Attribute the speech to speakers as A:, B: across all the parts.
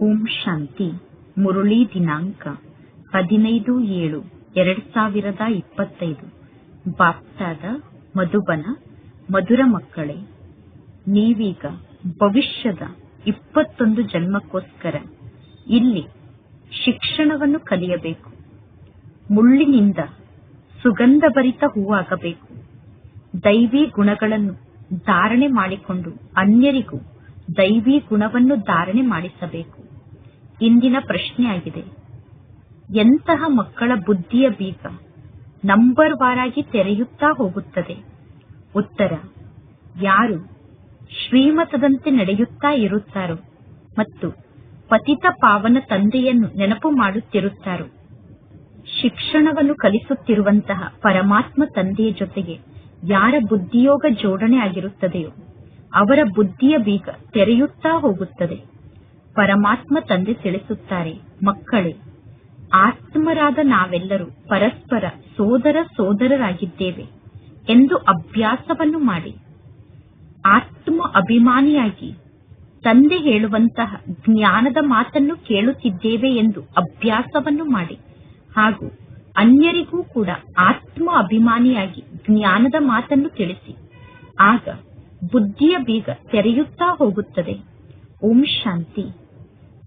A: ಓಂ ಶಾಂತಿ. ಮುರುಳಿ ದಿನಾಂಕ 15/7/2025. ಬಾಪ್ತಾದ ಮಧುಬನ. ಮಧುರ ಮಕ್ಕಳೇ, ನೀವೀಗ ಭವಿಷ್ಯದ 21 ಜನ್ಮಕ್ಕೋಸ್ಕರ ಇಲ್ಲಿ ಶಿಕ್ಷಣವನ್ನು ಕಲಿಯಬೇಕು. ಮುಳ್ಳಿನಿಂದ ಸುಗಂಧಭರಿತ ಹೂವಾಗಬೇಕು. ದೈವಿ ಗುಣಗಳನ್ನು ಧಾರಣೆ ಮಾಡಿಕೊಂಡು ಅನ್ಯರಿಗೂ ದೈವಿ ಗುಣವನ್ನು ಧಾರಣೆ ಮಾಡಿಸಬೇಕು. ಇಂದಿನ ಪ್ರಶ್ನೆಯಾಗಿದೆ, ಎಂತಹ ಮಕ್ಕಳ ಬುದ್ಧಿಯ ಬೀಗ ನಂಬರ್ ವಾರಾಗಿ ತೆರೆಯುತ್ತಾ ಹೋಗುತ್ತದೆ? ಉತ್ತರ, ಯಾರು ಶ್ರೀಮತದಂತೆ ನಡೆಯುತ್ತಾ ಇರುತ್ತಾರೋ ಮತ್ತು ಪತಿತ ಪಾವನ ತಂದೆಯನ್ನು ನೆನಪು ಮಾಡುತ್ತಿರುತ್ತಾರೋ, ಶಿಕ್ಷಣವನ್ನು ಕಲಿಸುತ್ತಿರುವಂತಹ ಪರಮಾತ್ಮ ತಂದೆಯ ಜೊತೆಗೆ ಯಾರ ಬುದ್ಧಿಯೋಗ ಜೋಡಣೆ ಆಗಿರುತ್ತದೆಯೋ ಅವರ ಬುದ್ಧಿಯ ಬೀಗ ತೆರೆಯುತ್ತಾ ಹೋಗುತ್ತದೆ. ಪರಮಾತ್ಮ ತಂದೆ ತಿಳಿಸುತ್ತಾರೆ, ಮಕ್ಕಳೇ, ಆತ್ಮರಾದ ನಾವೆಲ್ಲರೂ ಪರಸ್ಪರ ಸೋದರರಾಗಿದ್ದೇವೆ ಎಂದು ಅಭ್ಯಾಸವನ್ನು ಮಾಡಿ ಆತ್ಮ ಅಭಿಮಾನಿಯಾಗಿ ತಂದೆ ಹೇಳುವಂತಹ ಜ್ಞಾನದ ಮಾತನ್ನು ಕೇಳುತ್ತಿದ್ದೇವೆ ಎಂದು ಅಭ್ಯಾಸವನ್ನು ಮಾಡಿ ಹಾಗೂ ಅನ್ಯರಿಗೂ ಕೂಡ ಆತ್ಮ ಅಭಿಮಾನಿಯಾಗಿ ಜ್ಞಾನದ ಮಾತನ್ನು ತಿಳಿಸಿ. ಆಗ ಬುದ್ಧಿಯ ಬೀಗ ತೆರೆಯುತ್ತಾ ಹೋಗುತ್ತದೆ. ಓಂ ಶಾಂತಿ.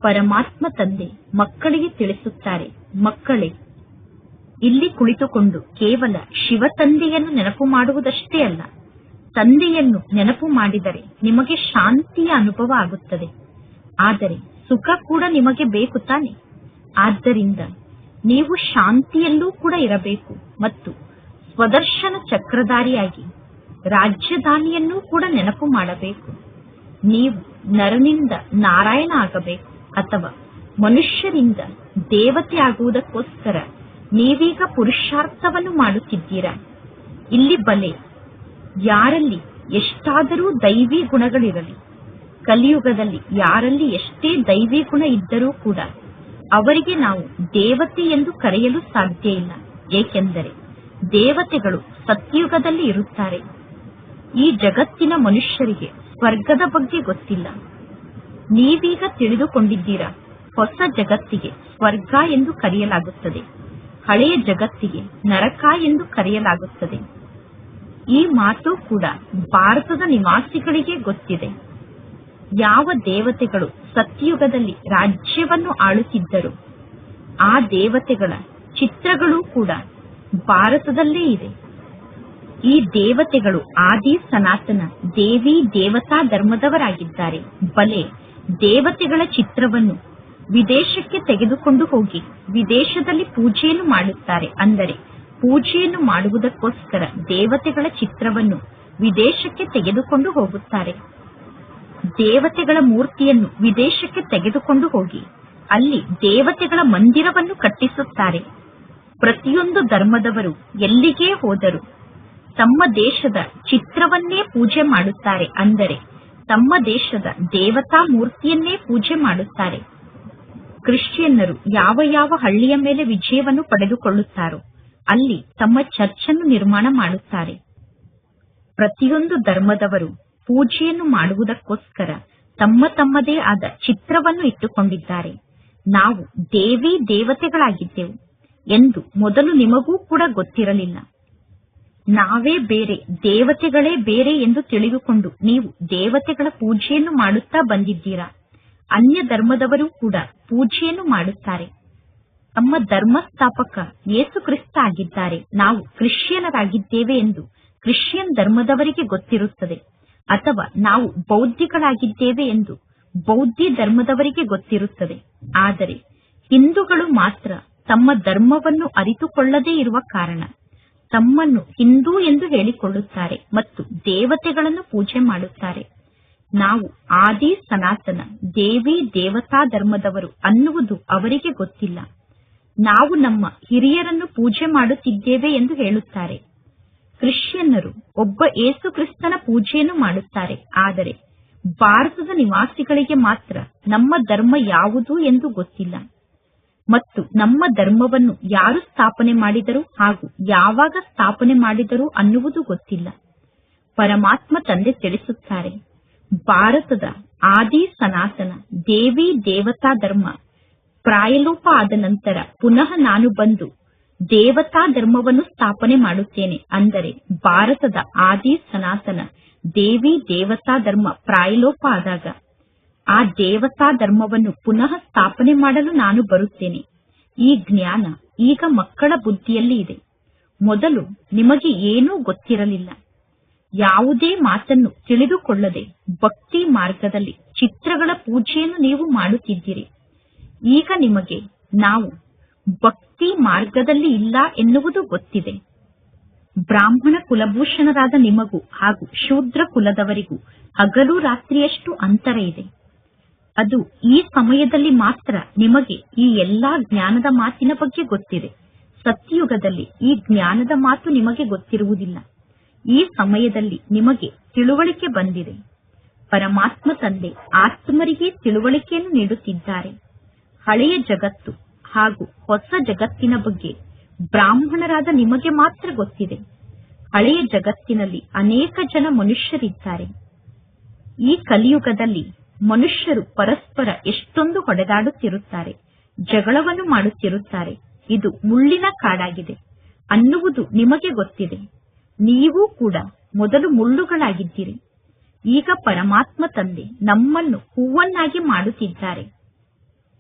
A: ಪರಮಾತ್ಮ ತಂದೆ ಮಕ್ಕಳಿಗೆ ತಿಳಿಸುತ್ತಾರೆ, ಮಕ್ಕಳೇ, ಇಲ್ಲಿ ಕುಳಿತುಕೊಂಡು ಕೇವಲ ಶಿವ ತಂದೆಯನ್ನು ನೆನಪು ಮಾಡುವುದಷ್ಟೇ ಅಲ್ಲ, ತಂದೆಯನ್ನು ನೆನಪು ಮಾಡಿದರೆ ನಿಮಗೆ ಶಾಂತಿಯ ಅನುಭವ ಆಗುತ್ತದೆ. ಆದರೆ ಸುಖ ಕೂಡ ನಿಮಗೆ ಬೇಕು ತಾನೆ? ಆದ್ದರಿಂದ ನೀವು ಶಾಂತಿಯಲ್ಲೂ ಕೂಡ ಇರಬೇಕು ಮತ್ತು ಸ್ವದರ್ಶನ ಚಕ್ರಧಾರಿಯಾಗಿ ರಾಜ್ಯಧಾನಿಯನ್ನೂ ಕೂಡ ನೆನಪು ಮಾಡಬೇಕು. ನೀವು ನರನಿಂದ ನಾರಾಯಣ ಆಗಬೇಕು ಅಥವಾ ಮನುಷ್ಯರಿಂದ ದೇವತೆ ಆಗುವುದಕ್ಕೋಸ್ಕರ ನೀವೀಗ ಪುರುಷಾರ್ಥವನ್ನು ಮಾಡುತ್ತಿದ್ದೀರಾ. ಇಲ್ಲಿ ಬಲೆ, ಯಾರಲ್ಲಿ ಎಷ್ಟಾದರೂ ದೈವಿ ಗುಣಗಳಿರಲಿ, ಕಲಿಯುಗದಲ್ಲಿ ಯಾರಲ್ಲಿ ಎಷ್ಟೇ ದೈವಿ ಗುಣ ಇದ್ದರೂ ಕೂಡ ಅವರಿಗೆ ನಾವು ದೇವತೆ ಎಂದು ಕರೆಯಲು ಸಾಧ್ಯ ಇಲ್ಲ. ಏಕೆಂದರೆ ದೇವತೆಗಳು ಸತ್ಯುಗದಲ್ಲಿ ಇರುತ್ತಾರೆ. ಈ ಜಗತ್ತಿನ ಮನುಷ್ಯರಿಗೆ ಸ್ವರ್ಗದ ಬಗ್ಗೆ ಗೊತ್ತಿಲ್ಲ. ನೀವೀಗ ತಿಳಿದುಕೊಂಡಿದ್ದೀರಾ, ಹೊಸ ಜಗತ್ತಿಗೆ ಸ್ವರ್ಗ ಎಂದು ಕರೆಯಲಾಗುತ್ತದೆ, ಹಳೆಯ ಜಗತ್ತಿಗೆ ನರಕ ಎಂದು ಕರೆಯಲಾಗುತ್ತದೆ. ಈ ಮಾತು ಕೂಡ ಭಾರತದ ನಿವಾಸಿಗಳಿಗೆ ಗೊತ್ತಿದೆ. ಯಾವ ದೇವತೆಗಳು ಸತ್ಯುಗದಲ್ಲಿ ರಾಜ್ಯವನ್ನು ಆಳುತ್ತಿದ್ದರು ಆ ದೇವತೆಗಳ ಚಿತ್ರಗಳೂ ಕೂಡ ಭಾರತದಲ್ಲೇ ಇದೆ. ಈ ದೇವತೆಗಳು ಆದಿ ಸನಾತನ ದೇವಿ ದೇವತಾ ಧರ್ಮದವರಾಗಿದ್ದಾರೆ. ಬಲೆ, ದೇವತೆಗಳ ಚಿತ್ರವನ್ನು ವಿದೇಶಕ್ಕೆ ತೆಗೆದುಕೊಂಡು ಹೋಗಿ ವಿದೇಶದಲ್ಲಿ ಪೂಜೆಯನ್ನು ಮಾಡುತ್ತಾರೆ. ಅಂದರೆ ಪೂಜೆಯನ್ನು ಮಾಡುವುದಕ್ಕೋಸ್ಕರ ದೇವತೆಗಳ ಚಿತ್ರವನ್ನು ವಿದೇಶಕ್ಕೆ ತೆಗೆದುಕೊಂಡು ಹೋಗುತ್ತಾರೆ. ದೇವತೆಗಳ ಮೂರ್ತಿಯನ್ನು ವಿದೇಶಕ್ಕೆ ತೆಗೆದುಕೊಂಡು ಹೋಗಿ ಅಲ್ಲಿ ದೇವತೆಗಳ ಮಂದಿರವನ್ನು ಕಟ್ಟಿಸುತ್ತಾರೆ. ಪ್ರತಿಯೊಂದು ಧರ್ಮದವರು ಎಲ್ಲಿಗೇ ಹೋದರೂ ತಮ್ಮ ದೇಶದ ಚಿತ್ರವನ್ನೇ ಪೂಜೆ ಮಾಡುತ್ತಾರೆ. ಅಂದರೆ ತಮ್ಮ ದೇಶದ ದೇವತಾ ಮೂರ್ತಿಯನ್ನೇ ಪೂಜೆ ಮಾಡುತ್ತಾರೆ. ಕ್ರಿಶ್ಚಿಯನ್ನರು ಯಾವ ಯಾವ ಹಳ್ಳಿಯ ಮೇಲೆ ವಿಜಯವನ್ನು ಪಡೆದುಕೊಳ್ಳುತ್ತಾರೋ ಅಲ್ಲಿ ತಮ್ಮ ಚರ್ಚನ್ನು ನಿರ್ಮಾಣ ಮಾಡುತ್ತಾರೆ. ಪ್ರತಿಯೊಂದು ಧರ್ಮದವರು ಪೂಜೆಯನ್ನು ಮಾಡುವುದಕ್ಕೋಸ್ಕರ ತಮ್ಮ ತಮ್ಮದೇ ಆದ ಚಿತ್ರವನ್ನು ಇಟ್ಟುಕೊಂಡಿದ್ದಾರೆ. ನಾವು ದೇವಿ ದೇವತೆಗಳಾಗಿದ್ದೆವು ಎಂದು ಮೊದಲು ನಿಮಗೂ ಕೂಡ ಗೊತ್ತಿರಲಿಲ್ಲ. ನಾವೇ ಬೇರೆ, ದೇವತೆಗಳೇ ಬೇರೆ ಎಂದು ತಿಳಿದುಕೊಂಡು ನೀವು ದೇವತೆಗಳ ಪೂಜೆಯನ್ನು ಮಾಡುತ್ತಾ ಬಂದಿದ್ದೀರಾ. ಅನ್ಯ ಧರ್ಮದವರು ಕೂಡ ಪೂಜೆಯನ್ನು ಮಾಡುತ್ತಾರೆ. ತಮ್ಮ ಧರ್ಮಸ್ಥಾಪಕ ಯೇಸು ಕ್ರಿಸ್ತ ಆಗಿದ್ದಾರೆ. ನಾವು ಕ್ರಿಶ್ಚಿಯನರಾಗಿದ್ದೇವೆ ಎಂದು ಕ್ರಿಶ್ಚಿಯನ್ ಧರ್ಮದವರಿಗೆ ಗೊತ್ತಿರುತ್ತದೆ. ಅಥವಾ ನಾವು ಬೌದ್ಧಿಗಳಾಗಿದ್ದೇವೆ ಎಂದು ಬೌದ್ಧಿ ಧರ್ಮದವರಿಗೆ ಗೊತ್ತಿರುತ್ತದೆ. ಆದರೆ ಹಿಂದೂಗಳು ಮಾತ್ರ ತಮ್ಮ ಧರ್ಮವನ್ನು ಅರಿತುಕೊಳ್ಳದೇ ಇರುವ ಕಾರಣ ತಮ್ಮನ್ನು ಹಿಂದೂ ಎಂದು ಹೇಳಿಕೊಳ್ಳುತ್ತಾರೆ ಮತ್ತು ದೇವತೆಗಳನ್ನು ಪೂಜೆ ಮಾಡುತ್ತಾರೆ. ನಾವು ಆದಿ ಸನಾತನ ದೇವಿ ದೇವತಾ ಧರ್ಮದವರು ಅನ್ನುವುದು ಅವರಿಗೆ ಗೊತ್ತಿಲ್ಲ. ನಾವು ನಮ್ಮ ಹಿರಿಯರನ್ನು ಪೂಜೆ ಮಾಡುತ್ತಿದ್ದೇವೆ ಎಂದು ಹೇಳುತ್ತಾರೆ. ಕ್ರಿಶ್ಚಿಯನ್ನರು ಒಬ್ಬ ಯೇಸು ಕ್ರಿಸ್ತನ ಪೂಜೆಯನ್ನು ಮಾಡುತ್ತಾರೆ. ಆದರೆ ಭಾರತದ ನಿವಾಸಿಗಳಿಗೆ ಮಾತ್ರ ನಮ್ಮ ಧರ್ಮ ಯಾವುದು ಎಂದು ಗೊತ್ತಿಲ್ಲ ಮತ್ತು ನಮ್ಮ ಧರ್ಮವನ್ನು ಯಾರು ಸ್ಥಾಪನೆ ಮಾಡಿದರು ಹಾಗೂ ಯಾವಾಗ ಸ್ಥಾಪನೆ ಮಾಡಿದರು ಅನ್ನುವುದು ಗೊತ್ತಿಲ್ಲ. ಪರಮಾತ್ಮ ತಂದೆ ತಿಳಿಸುತ್ತಾರೆ, ಭಾರತದ ಆದಿ ಸನಾತನ ದೇವಿ ದೇವತಾ ಧರ್ಮ ಪ್ರಾಯಲೋಪ ಆದ ನಂತರ ಪುನಃ ನಾನು ಬಂದು ದೇವತಾ ಧರ್ಮವನ್ನು ಸ್ಥಾಪನೆ ಮಾಡುತ್ತೇನೆ. ಅಂದರೆ ಭಾರತದ ಆದಿ ಸನಾತನ ದೇವಿ ದೇವತಾ ಧರ್ಮ ಪ್ರಾಯಲೋಪ ಆದಾಗ ಆ ದೇವತಾ ಧರ್ಮವನ್ನು ಪುನಃ ಸ್ಥಾಪನೆ ಮಾಡಲು ನಾನು ಬರುತ್ತೇನೆ. ಈ ಜ್ಞಾನ ಈಗ ಮಕ್ಕಳ ಬುದ್ಧಿಯಲ್ಲಿ ಇದೆ. ಮೊದಲು ನಿಮಗೆ ಏನೂ ಗೊತ್ತಿರಲಿಲ್ಲ. ಯಾವುದೇ ಮಾತನ್ನು ತಿಳಿದುಕೊಳ್ಳದೆ ಭಕ್ತಿ ಮಾರ್ಗದಲ್ಲಿ ಚಿತ್ರಗಳ ಪೂಜೆಯನ್ನು ನೀವು ಮಾಡುತ್ತಿದ್ದೀರಿ. ಈಗ ನಿಮಗೆ ನಾವು ಭಕ್ತಿ ಮಾರ್ಗದಲ್ಲಿ ಇಲ್ಲ ಎನ್ನುವುದು ಗೊತ್ತಿದೆ. ಬ್ರಾಹ್ಮಣ ಕುಲಭೂಷಣರಾದ ನಿಮಗೂ ಹಾಗೂ ಶೂದ್ರ ಕುಲದವರಿಗೂ ಹಗಲು ರಾತ್ರಿಯಷ್ಟು ಅಂತರ ಇದೆ. ಅದು ಈ ಸಮಯದಲ್ಲಿ ಮಾತ್ರ ನಿಮಗೆ ಈ ಎಲ್ಲಾ ಜ್ಞಾನದ ಮಾತಿನ ಬಗ್ಗೆ ಗೊತ್ತಿದೆ. ಸತ್ಯಯುಗದಲ್ಲಿ ಈ ಜ್ಞಾನದ ಮಾತು ನಿಮಗೆ ಗೊತ್ತಿರುವುದಿಲ್ಲ. ಈ ಸಮಯದಲ್ಲಿ ನಿಮಗೆ ತಿಳುವಳಿಕೆ ಬಂದಿದೆ. ಪರಮಾತ್ಮ ತಂದೆ ಆತ್ಮರಿಗೆ ತಿಳುವಳಿಕೆಯನ್ನು ನೀಡುತ್ತಿದ್ದಾರೆ. ಹಳೆಯ ಜಗತ್ತು ಹಾಗೂ ಹೊಸ ಜಗತ್ತಿನ ಬಗ್ಗೆ ಬ್ರಾಹ್ಮಣರಾದ ನಿಮಗೆ ಮಾತ್ರ ಗೊತ್ತಿದೆ. ಹಳೆಯ ಜಗತ್ತಿನಲ್ಲಿ ಅನೇಕ ಜನ ಮನುಷ್ಯರಿದ್ದಾರೆ. ಈ ಕಲಿಯುಗದಲ್ಲಿ ಮನುಷ್ಯರು ಪರಸ್ಪರ ಎಷ್ಟೊಂದು ಹೊಡೆದಾಡುತ್ತಿರುತ್ತಾರೆ, ಜಗಳವನ್ನು ಮಾಡುತ್ತಿರುತ್ತಾರೆ. ಇದು ಮುಳ್ಳಿನ ಕಾಡಾಗಿದೆ ಅನ್ನುವುದು ನಿಮಗೆ ಗೊತ್ತಿದೆ. ನೀವು ಕೂಡ ಮೊದಲು ಮುಳ್ಳುಗಳಾಗಿದ್ದೀರಿ. ಈಗ ಪರಮಾತ್ಮ ತಂದೆ ನಮ್ಮನ್ನು ಹೂವನ್ನಾಗಿ ಮಾಡುತ್ತಿದ್ದಾರೆ.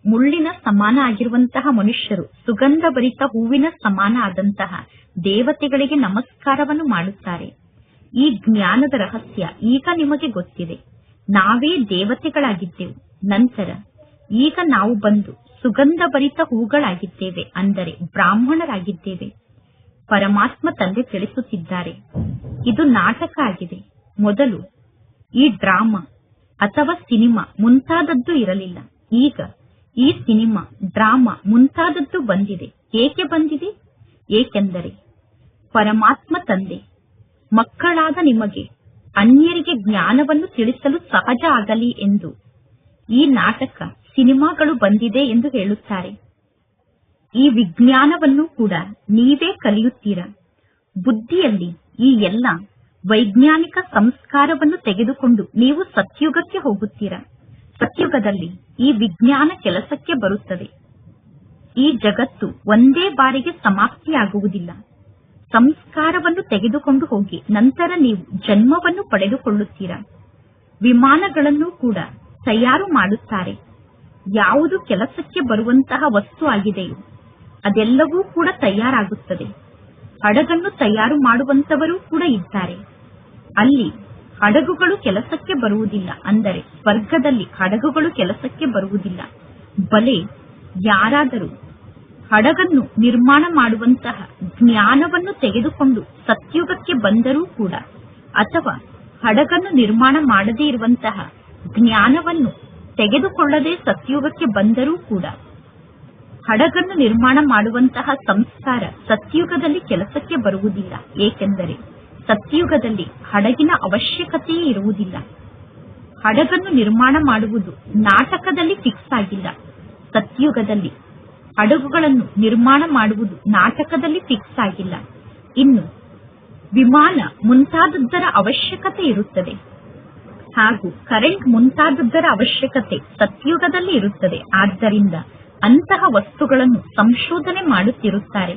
A: ಮುಳ್ಳಿನ ಸಮಾನ ಆಗಿರುವಂತಹ ಮನುಷ್ಯರು ಸುಗಂಧಭರಿತ ಹೂವಿನ ಸಮಾನ ಆದಂತಹ ದೇವತೆಗಳಿಗೆ ನಮಸ್ಕಾರವನ್ನು ಮಾಡುತ್ತಾರೆ. ಈ ಜ್ಞಾನದ ರಹಸ್ಯ ಈಗ ನಿಮಗೆ ಗೊತ್ತಿದೆ. ನಾವೇ ದೇವತೆಗಳಾಗಿದ್ದೆವು. ನಂತರ ಈಗ ನಾವು ಬಂದು ಸುಗಂಧಭರಿತ ಹೂಗಳಾಗಿದ್ದೇವೆ, ಅಂದರೆ ಬ್ರಾಹ್ಮಣರಾಗಿದ್ದೇವೆ. ಪರಮಾತ್ಮ ತಂದೆ ತಿಳಿಸುತ್ತಿದ್ದಾರೆ, ಇದು ನಾಟಕ ಆಗಿದೆ. ಮೊದಲು ಈ ಡ್ರಾಮಾ ಅಥವಾ ಸಿನಿಮಾ ಮುಂತಾದದ್ದು ಇರಲಿಲ್ಲ. ಈಗ ಈ ಸಿನಿಮಾ, ಡ್ರಾಮಾ ಮುಂತಾದದ್ದು ಬಂದಿದೆ. ಏಕೆ ಬಂದಿದೆ? ಏಕೆಂದರೆ ಪರಮಾತ್ಮ ತಂದೆ ಮಕ್ಕಳಾದ ನಿಮಗೆ ಅನ್ಯರಿಗೆ ಜ್ಞಾನವನ್ನು ತಿಳಿಸಲು ಸಹಜ ಆಗಲಿ ಎಂದು ಈ ನಾಟಕ, ಸಿನಿಮಾಗಳು ಬಂದಿದೆ ಎಂದು ಹೇಳುತ್ತಾರೆ. ಈ ವಿಜ್ಞಾನವನ್ನು ಕೂಡ ನೀವೇ ಕಲಿಯುತ್ತೀರಾ. ಬುದ್ಧಿಯಲ್ಲಿ ಈ ಎಲ್ಲ ವೈಜ್ಞಾನಿಕ ಸಂಸ್ಕಾರವನ್ನು ತೆಗೆದುಕೊಂಡು ನೀವು ಸತ್ಯುಗಕ್ಕೆ ಹೋಗುತ್ತೀರಾ. ಸತ್ಯುಗದಲ್ಲಿ ಈ ವಿಜ್ಞಾನ ಕೆಲಸಕ್ಕೆ ಬರುತ್ತದೆ. ಈ ಜಗತ್ತು ಒಂದೇ ಬಾರಿಗೆ ಸಮಾಪ್ತಿಯಾಗುವುದಿಲ್ಲ. ಸಂಸ್ಕಾರವನ್ನು ತೆಗೆದುಕೊಂಡು ಹೋಗಿ ನಂತರ ನೀವು ಜನ್ಮವನ್ನು ಪಡೆದುಕೊಳ್ಳುತ್ತೀರಾ. ವಿಮಾನಗಳನ್ನು ಕೂಡ ತಯಾರು ಮಾಡುತ್ತಾರೆ. ಯಾವುದು ಕೆಲಸಕ್ಕೆ ಬರುವಂತಹ ವಸ್ತು ಆಗಿದೆಯೋ ಅದೆಲ್ಲವೂ ಕೂಡ ತಯಾರಾಗುತ್ತದೆ. ಹಡಗನ್ನು ತಯಾರು ಮಾಡುವಂತವರೂ ಕೂಡ ಇದ್ದಾರೆ. ಅಲ್ಲಿ ಹಡಗುಗಳು ಕೆಲಸಕ್ಕೆ ಬರುವುದಿಲ್ಲ. ಅಂದರೆ ಸ್ವರ್ಗದಲ್ಲಿ ಹಡಗುಗಳು ಕೆಲಸಕ್ಕೆ ಬರುವುದಿಲ್ಲ. ಬಲೆ ಯಾರಾದರೂ ಹಡಗನ್ನು ನಿರ್ಮಾಣ ಮಾಡುವಂತಹ ಜ್ಞಾನವನ್ನು ತೆಗೆದುಕೊಂಡು ಸತ್ಯುಗಕ್ಕೆ ಬಂದರೂ ಕೂಡ, ಅಥವಾ ಹಡಗನ್ನು ನಿರ್ಮಾಣ ಮಾಡದೇ ಇರುವಂತಹ ಜ್ಞಾನವನ್ನು ತೆಗೆದುಕೊಳ್ಳದೆ ಸತ್ಯುಗಕ್ಕೆ ಬಂದರೂ ಕೂಡ, ಹಡಗನ್ನು ನಿರ್ಮಾಣ ಮಾಡುವಂತಹ ಸಂಸ್ಕಾರ ಸತ್ಯುಗದಲ್ಲಿ ಕೆಲಸಕ್ಕೆ ಬರುವುದಿಲ್ಲ. ಏಕೆಂದರೆ ಸತ್ಯುಗದಲ್ಲಿ ಹಡಗಿನ ಅವಶ್ಯಕತೆಯೇ ಇರುವುದಿಲ್ಲ. ಹಡಗನ್ನು ನಿರ್ಮಾಣ ಮಾಡುವುದು ನಾಟಕದಲ್ಲಿ ಫಿಕ್ಸ್ ಆಗಿಲ್ಲ. ಸತ್ಯುಗದಲ್ಲಿ ಹಡಗುಗಳನ್ನು ನಿರ್ಮಾಣ ಮಾಡುವುದು ನಾಟಕದಲ್ಲಿ ಫಿಕ್ಸ್ ಆಗಿಲ್ಲ. ಇನ್ನು ವಿಮಾನ ಮುಂತಾದದ್ದರ ಅವಶ್ಯಕತೆ ಇರುತ್ತದೆ, ಹಾಗೂ ಕರೆಂಟ್ ಮುಂತಾದದ್ದರ ಅವಶ್ಯಕತೆ ಸತ್ಯುಗದಲ್ಲಿ ಇರುತ್ತದೆ. ಆದ್ದರಿಂದ ಅಂತಹ ವಸ್ತುಗಳನ್ನು ಸಂಶೋಧನೆ ಮಾಡುತ್ತಿರುತ್ತಾರೆ.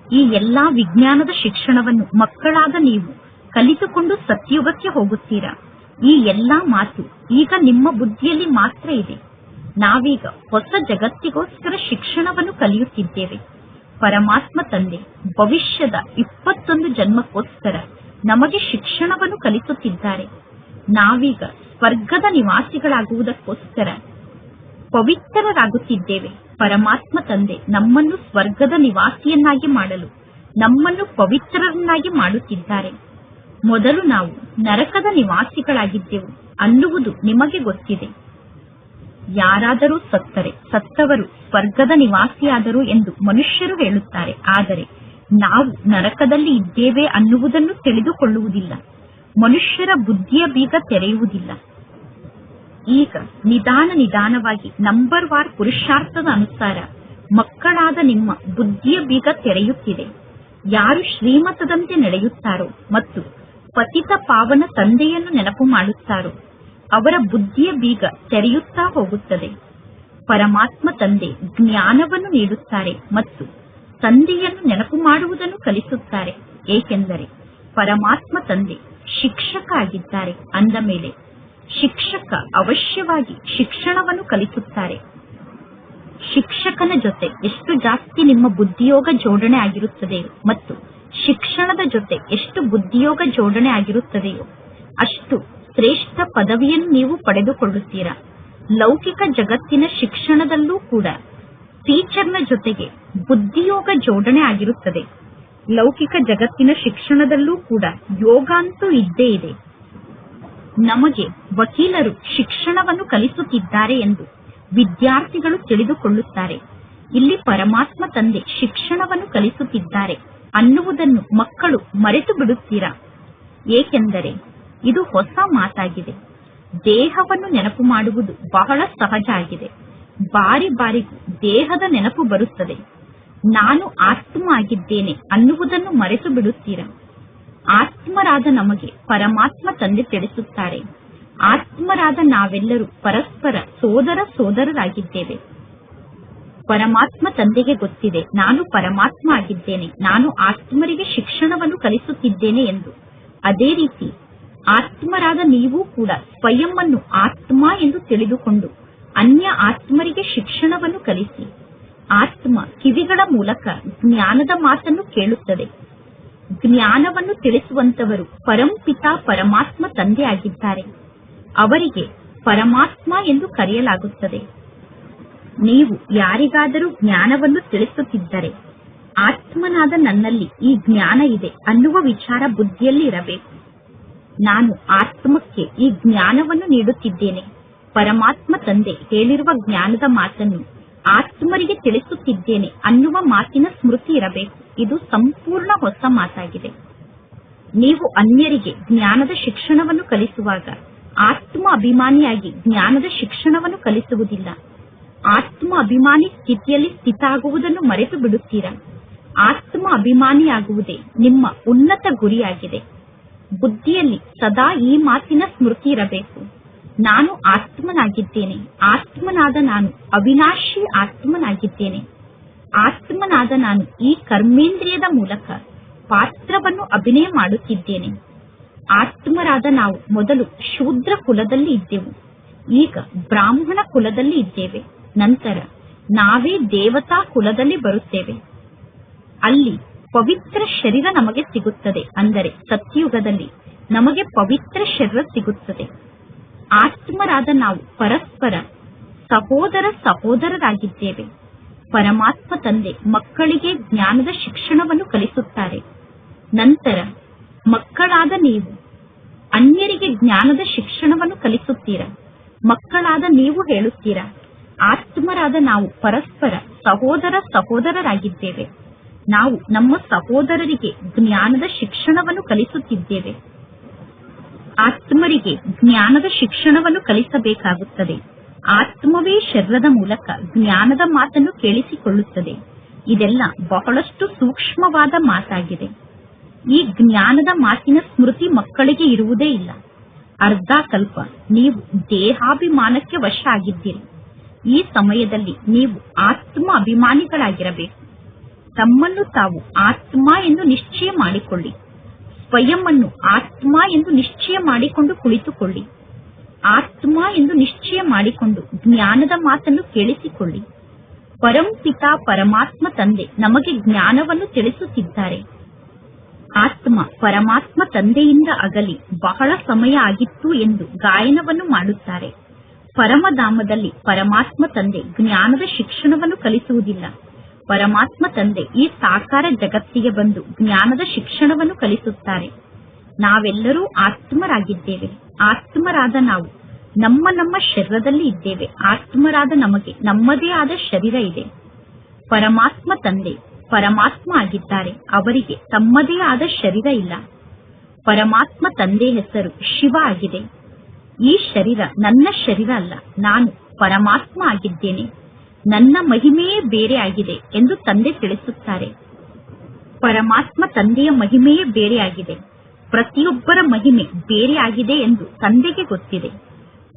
A: ಈ ಎಲ್ಲಾ ವಿಜ್ಞಾನದ ಶಿಕ್ಷಣವನ್ನು ಮಕ್ಕಳಾದ ನೀವು ಕಲಿತುಕೊಂಡು ಸತ್ಯುಗಕ್ಕೆ ಹೋಗುತ್ತೀರಾ. ಈ ಎಲ್ಲಾ ಮಾತು ಈಗ ನಿಮ್ಮ ಬುದ್ಧಿಯಲ್ಲಿ ಮಾತ್ರ ಇದೆ. ನಾವೀಗ ಹೊಸ ಜಗತ್ತಿಗೋಸ್ಕರ ಶಿಕ್ಷಣವನ್ನು ಕಲಿಯುತ್ತಿದ್ದೇವೆ. ಪರಮಾತ್ಮ ತಂದೆ ಭವಿಷ್ಯದ 21 ಜನ್ಮಕ್ಕೋಸ್ಕರ ನಮಗೆ ಶಿಕ್ಷಣವನ್ನು ಕಲಿಸುತ್ತಿದ್ದಾರೆ. ನಾವೀಗ ಸ್ವರ್ಗದ ನಿವಾಸಿಗಳಾಗುವುದಕ್ಕೋಸ್ಕರ ಪವಿತ್ರರಾಗುತ್ತಿದ್ದೇವೆ. ಪರಮಾತ್ಮ ತಂದೆ ನಮ್ಮನ್ನು ಸ್ವರ್ಗದ ನಿವಾಸಿಯನ್ನಾಗಿ ಮಾಡಲು ನಮ್ಮನ್ನು ಪವಿತ್ರರನ್ನಾಗಿ ಮಾಡುತ್ತಿದ್ದಾರೆ. ಮೊದಲು ನಾವು ನರಕದ ನಿವಾಸಿಗಳಾಗಿದ್ದೆವು ಅನ್ನುವುದು ನಿಮಗೆ ಗೊತ್ತಿದೆ. ಯಾರಾದರೂ ಸತ್ತರೆ ಸತ್ತವರು ಸ್ವರ್ಗದ ನಿವಾಸಿಯಾದರು ಎಂದು ಮನುಷ್ಯರು ಹೇಳುತ್ತಾರೆ. ಆದರೆ ನಾವು ನರಕದಲ್ಲಿ ಇದ್ದೇವೆ ಅನ್ನುವುದನ್ನು ತಿಳಿದುಕೊಳ್ಳುವುದಿಲ್ಲ. ಮನುಷ್ಯರ ಬುದ್ಧಿಯ ಬೀಗ ತೆರೆಯುವುದಿಲ್ಲ. ಈಗ ನಿಧಾನವಾಗಿ ನಂಬರ್ ವಾರ್ ಪುರುಷಾರ್ಥದ ಅನುಸಾರ ಮಕ್ಕಳಾದ ನಿಮ್ಮ ಬುದ್ಧಿಯ ಬೀಗ ತೆರೆಯುತ್ತಿದೆ. ಯಾರು ಶ್ರೀಮತದಂತೆ ನಡೆಯುತ್ತಾರೋ ಮತ್ತು ಪತಿತ ಪಾವನ ತಂದೆಯನ್ನು ನೆನಪು ಮಾಡುತ್ತಾರೋ ಅವರ ಬುದ್ಧಿಯ ಬೀಗ ತೆರೆಯುತ್ತಾ ಹೋಗುತ್ತದೆ. ಪರಮಾತ್ಮ ತಂದೆ ಜ್ಞಾನವನ್ನು ನೀಡುತ್ತಾರೆ ಮತ್ತು ತಂದೆಯನ್ನು ನೆನಪು ಮಾಡುವುದನ್ನು ಕಲಿಸುತ್ತಾರೆ. ಏಕೆಂದರೆ ಪರಮಾತ್ಮ ತಂದೆ ಶಿಕ್ಷಕ ಆಗಿದ್ದಾರೆ. ಅಂದ ಮೇಲೆ ಶಿಕ್ಷಕ ಅವಶ್ಯವಾಗಿ ಶಿಕ್ಷಣವನ್ನು ಕಲಿಸುತ್ತಾರೆ. ಶಿಕ್ಷಕನ ಜೊತೆ ಎಷ್ಟು ಜಾಸ್ತಿ ನಿಮ್ಮ ಬುದ್ಧಿಯೋಗ ಜೋಡಣೆ ಆಗಿರುತ್ತದೆಯೋ ಮತ್ತು ಶಿಕ್ಷಣದ ಜೊತೆ ಎಷ್ಟು ಬುದ್ಧಿಯೋಗ ಜೋಡಣೆ ಆಗಿರುತ್ತದೆಯೋ ಅಷ್ಟು ಶ್ರೇಷ್ಠ ಪದವಿಯನ್ನು ನೀವು ಪಡೆದುಕೊಳ್ಳುತ್ತೀರಾ. ಲೌಕಿಕ ಜಗತ್ತಿನ ಶಿಕ್ಷಣದಲ್ಲೂ ಕೂಡ ಟೀಚರ್ನ ಜೊತೆಗೆ ಬುದ್ಧಿಯೋಗ ಜೋಡಣೆ ಆಗಿರುತ್ತದೆ. ಲೌಕಿಕ ಜಗತ್ತಿನ ಶಿಕ್ಷಣದಲ್ಲೂ ಕೂಡ ಯೋಗ ಅಂತೂ ಇದ್ದೇ ಇದೆ. ನಮಗೆ ವಕೀಲರು ಶಿಕ್ಷಣವನ್ನು ಕಲಿಸುತ್ತಿದ್ದಾರೆ ಎಂದು ವಿದ್ಯಾರ್ಥಿಗಳು ತಿಳಿದುಕೊಳ್ಳುತ್ತಾರೆ. ಇಲ್ಲಿ ಪರಮಾತ್ಮ ತಂದೆ ಶಿಕ್ಷಣವನ್ನು ಕಲಿಸುತ್ತಿದ್ದಾರೆ ಅನ್ನುವುದನ್ನು ಮಕ್ಕಳು ಮರೆತು ಬಿಡುತ್ತೀರಾ. ಏಕೆಂದರೆ ಇದು ಹೊಸ ಮಾತಾಗಿದೆ. ದೇಹವನ್ನು ನೆನಪು ಮಾಡುವುದು ಬಹಳ ಸಹಜ ಆಗಿದೆ. ಬಾರಿ ಬಾರಿಗೂ ದೇಹದ ನೆನಪು ಬರುತ್ತದೆ. ನಾನು ಆತ್ಮ ಆಗಿದ್ದೇನೆ ಅನ್ನುವುದನ್ನು ಮರೆತು ಬಿಡುತ್ತೀರಾ. ಆತ್ಮರಾದ ನಮಗೆ ಪರಮಾತ್ಮ ತಂದೆ ತಿಳಿಸುತ್ತಾರೆ, ಆತ್ಮರಾದ ನಾವೆಲ್ಲರೂ ಪರಸ್ಪರ ಸೋದರರಾಗಿದ್ದೇವೆ. ಪರಮಾತ್ಮ ತಂದೆಗೆ ಗೊತ್ತಿದೆ ನಾನು ಪರಮಾತ್ಮ ಆಗಿದ್ದೇನೆ, ನಾನು ಆತ್ಮರಿಗೆ ಶಿಕ್ಷಣವನ್ನು ಕಲಿಸುತ್ತಿದ್ದೇನೆ ಎಂದು. ಅದೇ ರೀತಿ ಆತ್ಮರಾದ ನೀವು ಕೂಡ ಸ್ವಯಂ ಅನ್ನು ಆತ್ಮ ಎಂದು ತಿಳಿದುಕೊಂಡು ಅನ್ಯ ಆತ್ಮರಿಗೆ ಶಿಕ್ಷಣವನ್ನು ಕಲಿಸಿ. ಆತ್ಮ ಕಿವಿಗಳ ಮೂಲಕ ಜ್ಞಾನದ ಮಾತನ್ನು ಕೇಳುತ್ತದೆ. ಜ್ಞಾನವನ್ನು ತಿಳಿಸುವಂತವರು ಪರಂಪಿತ ಪರಮಾತ್ಮ ತಂದೆ ಆಗಿದ್ದಾರೆ. ಅವರಿಗೆ ಪರಮಾತ್ಮ ಎಂದು ಕರೆಯಲಾಗುತ್ತದೆ. ನೀವು ಯಾರಿಗಾದರೂ ಜ್ಞಾನವನ್ನು ತಿಳಿಸುತ್ತಿದ್ದರೆ ಆತ್ಮನಾದ ನನ್ನಲ್ಲಿ ಈ ಜ್ಞಾನ ಇದೆ ಅನ್ನುವ ವಿಚಾರ ಬುದ್ಧಿಯಲ್ಲಿ ಇರಬೇಕು. ನಾನು ಆತ್ಮಕ್ಕೆ ಈ ಜ್ಞಾನವನ್ನು ನೀಡುತ್ತಿದ್ದೇನೆ, ಪರಮಾತ್ಮ ತಂದೆ ಹೇಳಿರುವ ಜ್ಞಾನದ ಮಾತನ್ನು ಆತ್ಮರಿಗೆ ತಿಳಿಸುತ್ತಿದ್ದೇನೆ ಅನ್ನುವ ಮಾತಿನ ಸ್ಮೃತಿ ಇರಬೇಕು. ಇದು ಸಂಪೂರ್ಣ ಹೊಸ ಮಾತಾಗಿದೆ. ನೀವು ಅನ್ಯರಿಗೆ ಜ್ಞಾನದ ಶಿಕ್ಷಣವನ್ನು ಕಲಿಸುವಾಗ ಆತ್ಮ ಅಭಿಮಾನಿಯಾಗಿ ಜ್ಞಾನದ ಶಿಕ್ಷಣವನ್ನು ಕಲಿಸುವುದಿಲ್ಲ. ಆತ್ಮ ಅಭಿಮಾನಿ ಸ್ಥಿತಿಯಲ್ಲಿ ಸ್ಥಿತ ಆಗುವುದನ್ನು ಮರೆತು ಬಿಡುತ್ತೀರಾ. ಆತ್ಮ ಅಭಿಮಾನಿಯಾಗುವುದೇ ನಿಮ್ಮ ಉನ್ನತ ಗುರಿಯಾಗಿದೆ. ಬುದ್ಧಿಯಲ್ಲಿ ಸದಾ ಈ ಮಾತಿನ ಸ್ಮೃತಿ ಇರಬೇಕು. ನಾನು ಆತ್ಮನಾಗಿದ್ದೇನೆ, ಆತ್ಮನಾದ ನಾನು ಅವಿನಾಶಿ ಆತ್ಮನಾಗಿದ್ದೇನೆ. ಆತ್ಮನಾದ ನಾನು ಈ ಕರ್ಮೇಂದ್ರಿಯದ ಮೂಲಕ ಪಾತ್ರವನ್ನು ಅಭಿನಯ ಮಾಡುತ್ತಿದ್ದೇನೆ. ಆತ್ಮರಾದ ನಾವು ಮೊದಲು ಶೂದ್ರ ಕುಲದಲ್ಲಿ ಇದ್ದೆವು, ಈಗ ಬ್ರಾಹ್ಮಣ ಕುಲದಲ್ಲಿ ಇದ್ದೇವೆ. ನಂತರ ನಾವೇ ದೇವತಾ ಕುಲದಲ್ಲಿ ಬರುತ್ತೇವೆ. ಅಲ್ಲಿ ಪವಿತ್ರ ಶರೀರ ನಮಗೆ ಸಿಗುತ್ತದೆ. ಅಂದರೆ ಸತ್ಯುಗದಲ್ಲಿ ನಮಗೆ ಪವಿತ್ರ ಶರೀರ ಸಿಗುತ್ತದೆ. ಆತ್ಮರಾದ ನಾವು ಪರಸ್ಪರ ಸಹೋದರರಾಗಿದ್ದೇವೆ. ಪರಮಾತ್ಮ ತಂದೆ ಮಕ್ಕಳಿಗೆ ಜ್ಞಾನದ ಶಿಕ್ಷಣವನ್ನು ಕಲಿಸುತ್ತಾರೆ. ನಂತರ ಮಕ್ಕಳಾದ ನೀವು ಅನ್ಯರಿಗೆ ಜ್ಞಾನದ ಶಿಕ್ಷಣವನ್ನು ಕಲಿಸುತ್ತೀರಾ. ಮಕ್ಕಳಾದ ನೀವು ಹೇಳುತ್ತೀರಾ, ಆತ್ಮರಾದ ನಾವು ಪರಸ್ಪರ ಸಹೋದರರಾಗಿದ್ದೇವೆ. ನಾವು ನಮ್ಮ ಸಹೋದರರಿಗೆ ಜ್ಞಾನದ ಶಿಕ್ಷಣವನ್ನು ಕಲಿಸುತ್ತಿದ್ದೇವೆ. ಆತ್ಮರಿಗೆ ಜ್ಞಾನದ ಶಿಕ್ಷಣವನ್ನು ಕಲಿಸಬೇಕಾಗುತ್ತದೆ. ಆತ್ಮವೇ ಶರೀರದ ಮೂಲಕ ಜ್ಞಾನದ ಮಾತನ್ನು ಕೇಳಿಸಿಕೊಳ್ಳುತ್ತದೆ. ಇದೆಲ್ಲ ಬಹಳಷ್ಟು ಸೂಕ್ಷ್ಮವಾದ ಮಾತಾಗಿದೆ. ಈ ಜ್ಞಾನದ ಮಾತಿನ ಸ್ಮೃತಿ ಮಕ್ಕಳಿಗೆ ಇರುವುದೇ ಇಲ್ಲ. ಅರ್ಧ ಕಲ್ಪ ನೀವು ದೇಹಾಭಿಮಾನಕ್ಕೆ ವಶ ಆಗಿದ್ದೀರಿ. ಈ ಸಮಯದಲ್ಲಿ ನೀವು ಆತ್ಮ ಅಭಿಮಾನಿಗಳಾಗಿರಬೇಕು. ತಮ್ಮನ್ನು ತಾವು ಆತ್ಮ ಎಂದು ನಿಶ್ಚಯ ಮಾಡಿಕೊಳ್ಳಿ. ಸ್ವಯಂ ಅನ್ನು ಆತ್ಮ ಎಂದು ನಿಶ್ಚಯ ಮಾಡಿಕೊಂಡು ಕುಳಿತುಕೊಳ್ಳಿ. ಆತ್ಮ ಎಂದು ನಿಶ್ಚಯ ಮಾಡಿಕೊಂಡು ಜ್ಞಾನದ ಮಾತನ್ನು ಕೇಳಿಸಿಕೊಳ್ಳಿ. ಪರಂಪಿತ ಪರಮಾತ್ಮ ತಂದೆ ನಮಗೆ ಜ್ಞಾನವನ್ನು ತಿಳಿಸುತ್ತಿದ್ದಾರೆ. ಆತ್ಮ ಪರಮಾತ್ಮ ತಂದೆಯಿಂದ ಅಗಲಿ ಬಹಳ ಸಮಯ ಆಗಿತ್ತು ಎಂದು ಗಾಯನವನ್ನು ಮಾಡುತ್ತಾರೆ. ಪರಮಧಾಮದಲ್ಲಿ ಪರಮಾತ್ಮ ತಂದೆ ಜ್ಞಾನದ ಶಿಕ್ಷಣವನ್ನು ಕಲಿಸುವುದಿಲ್ಲ. ಪರಮಾತ್ಮ ತಂದೆ ಈ ಸಾಕಾರ ಜಗತ್ತಿಗೆ ಬಂದು ಜ್ಞಾನದ ಶಿಕ್ಷಣವನ್ನು ಕಲಿಸುತ್ತಾರೆ. ನಾವೆಲ್ಲರೂ ಆತ್ಮರಾಗಿದ್ದೇವೆ. ಆತ್ಮರಾದ ನಾವು ನಮ್ಮ ಶರೀರದಲ್ಲಿ ಇದ್ದೇವೆ. ಆತ್ಮರಾದ ನಮಗೆ ನಮ್ಮದೇ ಆದ ಶರೀರ ಇದೆ. ಪರಮಾತ್ಮ ತಂದೆ ಪರಮಾತ್ಮ ಆಗಿದ್ದಾರೆ. ಅವರಿಗೆ ತಮ್ಮದೇ ಆದ ಶರೀರ ಇಲ್ಲ. ಪರಮಾತ್ಮ ತಂದೆ ಹೆಸರು ಶಿವ ಆಗಿದೆ. ಈ ಶರೀರ ನನ್ನ ಶರೀರ ಅಲ್ಲ, ನಾನು ಪರಮಾತ್ಮ ಆಗಿದ್ದೇನೆ. ನನ್ನ ಮಹಿಮೆಯೇ ಬೇರೆ ಆಗಿದೆ ಎಂದು ತಂದೆ ತಿಳಿಸುತ್ತಾರೆ. ಪರಮಾತ್ಮ ತಂದೆಯ ಮಹಿಮೆಯೇ ಬೇರೆ ಆಗಿದೆ. ಪ್ರತಿಯೊಬ್ಬರ ಮಹಿಮೆ ಬೇರೆಯಾಗಿದೆ ಎಂದು ತಂದೆಗೆ ಗೊತ್ತಿದೆ.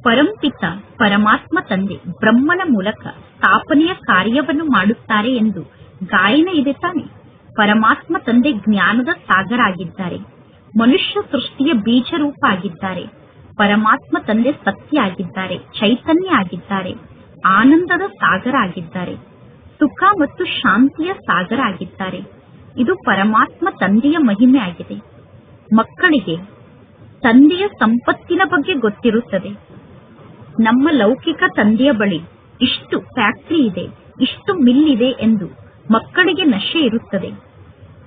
A: ಪರಂಪಿತ ಪರಮಾತ್ಮ ತಂದೆ ಬ್ರಹ್ಮನ ಮೂಲಕ ಸ್ಥಾಪನೆಯ ಕಾರ್ಯವನ್ನು ಮಾಡುತ್ತಾರೆ ಎಂದು ಗಾಯನ ಇದೆ ತಾನೆ. ಪರಮಾತ್ಮ ತಂದೆ ಜ್ಞಾನದ ಸಾಗರ ಆಗಿದ್ದಾರೆ. ಮನುಷ್ಯ ಸೃಷ್ಟಿಯ ಬೀಜ ರೂಪ ಆಗಿದ್ದಾರೆ. ಪರಮಾತ್ಮ ತಂದೆ ಸತ್ಯ ಆಗಿದ್ದಾರೆ, ಚೈತನ್ಯ ಆಗಿದ್ದಾರೆ, ಆನಂದದ ಸಾಗರ ಆಗಿದ್ದಾರೆ, ಸುಖ ಮತ್ತು ಶಾಂತಿಯ ಸಾಗರ ಆಗಿದ್ದಾರೆ. ಇದು ಪರಮಾತ್ಮ ತಂದೆಯ ಮಹಿಮೆ ಆಗಿದೆ. ಮಕ್ಕಳಿಗೆ ತಂದೆಯ ಸಂಪತ್ತಿನ ಬಗ್ಗೆ ಗೊತ್ತಿರುತ್ತದೆ. ನಮ್ಮ ಲೌಕಿಕ ತಂದೆಯ ಬಳಿ ಇಷ್ಟು ಫ್ಯಾಕ್ಟರಿ ಇದೆ, ಇಷ್ಟು ಮಿಲ್ ಇದೆ ಎಂದು ಮಕ್ಕಳಿಗೆ ನಶೆ ಇರುತ್ತದೆ.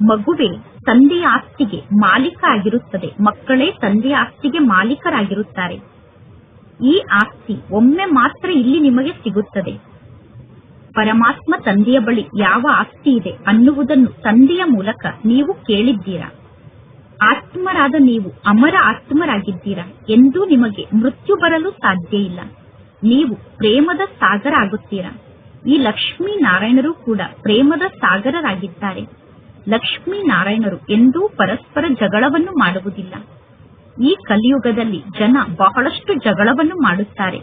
A: ಮಗುವೇ ತಂದೆಯ ಆಸ್ತಿಗೆ ಮಾಲೀಕ ಆಗಿರುತ್ತದೆ. ಮಕ್ಕಳೇ ತಂದೆಯ ಆಸ್ತಿಗೆ ಮಾಲೀಕರಾಗಿರುತ್ತಾರೆ. ಈ ಆಸ್ತಿ ಒಮ್ಮೆ ಮಾತ್ರ ಇಲ್ಲಿ ನಿಮಗೆ ಸಿಗುತ್ತದೆ. ಪರಮಾತ್ಮ ತಂದೆಯ ಬಳಿ ಯಾವ ಆಸ್ತಿ ಇದೆ ಅನ್ನುವುದನ್ನು ತಂದೆಯ ಮೂಲಕ ನೀವು ಕೇಳಿದ್ದೀರಾ. ಆತ್ಮರಾದ ನೀವು ಅಮರ ಆತ್ಮರಾಗಿದ್ದೀರಾ. ಎಂದೂ ನಿಮಗೆ ಮೃತ್ಯು ಬರಲು ಸಾಧ್ಯ ಇಲ್ಲ. ನೀವು ಪ್ರೇಮದ ಸಾಗರ ಆಗುತ್ತೀರಾ. ಈ ಲಕ್ಷ್ಮೀ ನಾರಾಯಣರು ಕೂಡ ಪ್ರೇಮದ ಸಾಗರರಾಗಿದ್ದಾರೆ. ಲಕ್ಷ್ಮೀ ನಾರಾಯಣರು ಎಂದೂ ಪರಸ್ಪರ ಜಗಳವನ್ನು ಮಾಡುವುದಿಲ್ಲ. ಈ ಕಲಿಯುಗದಲ್ಲಿ ಜನ ಬಹಳಷ್ಟು ಜಗಳವನ್ನು ಮಾಡುತ್ತಾರೆ.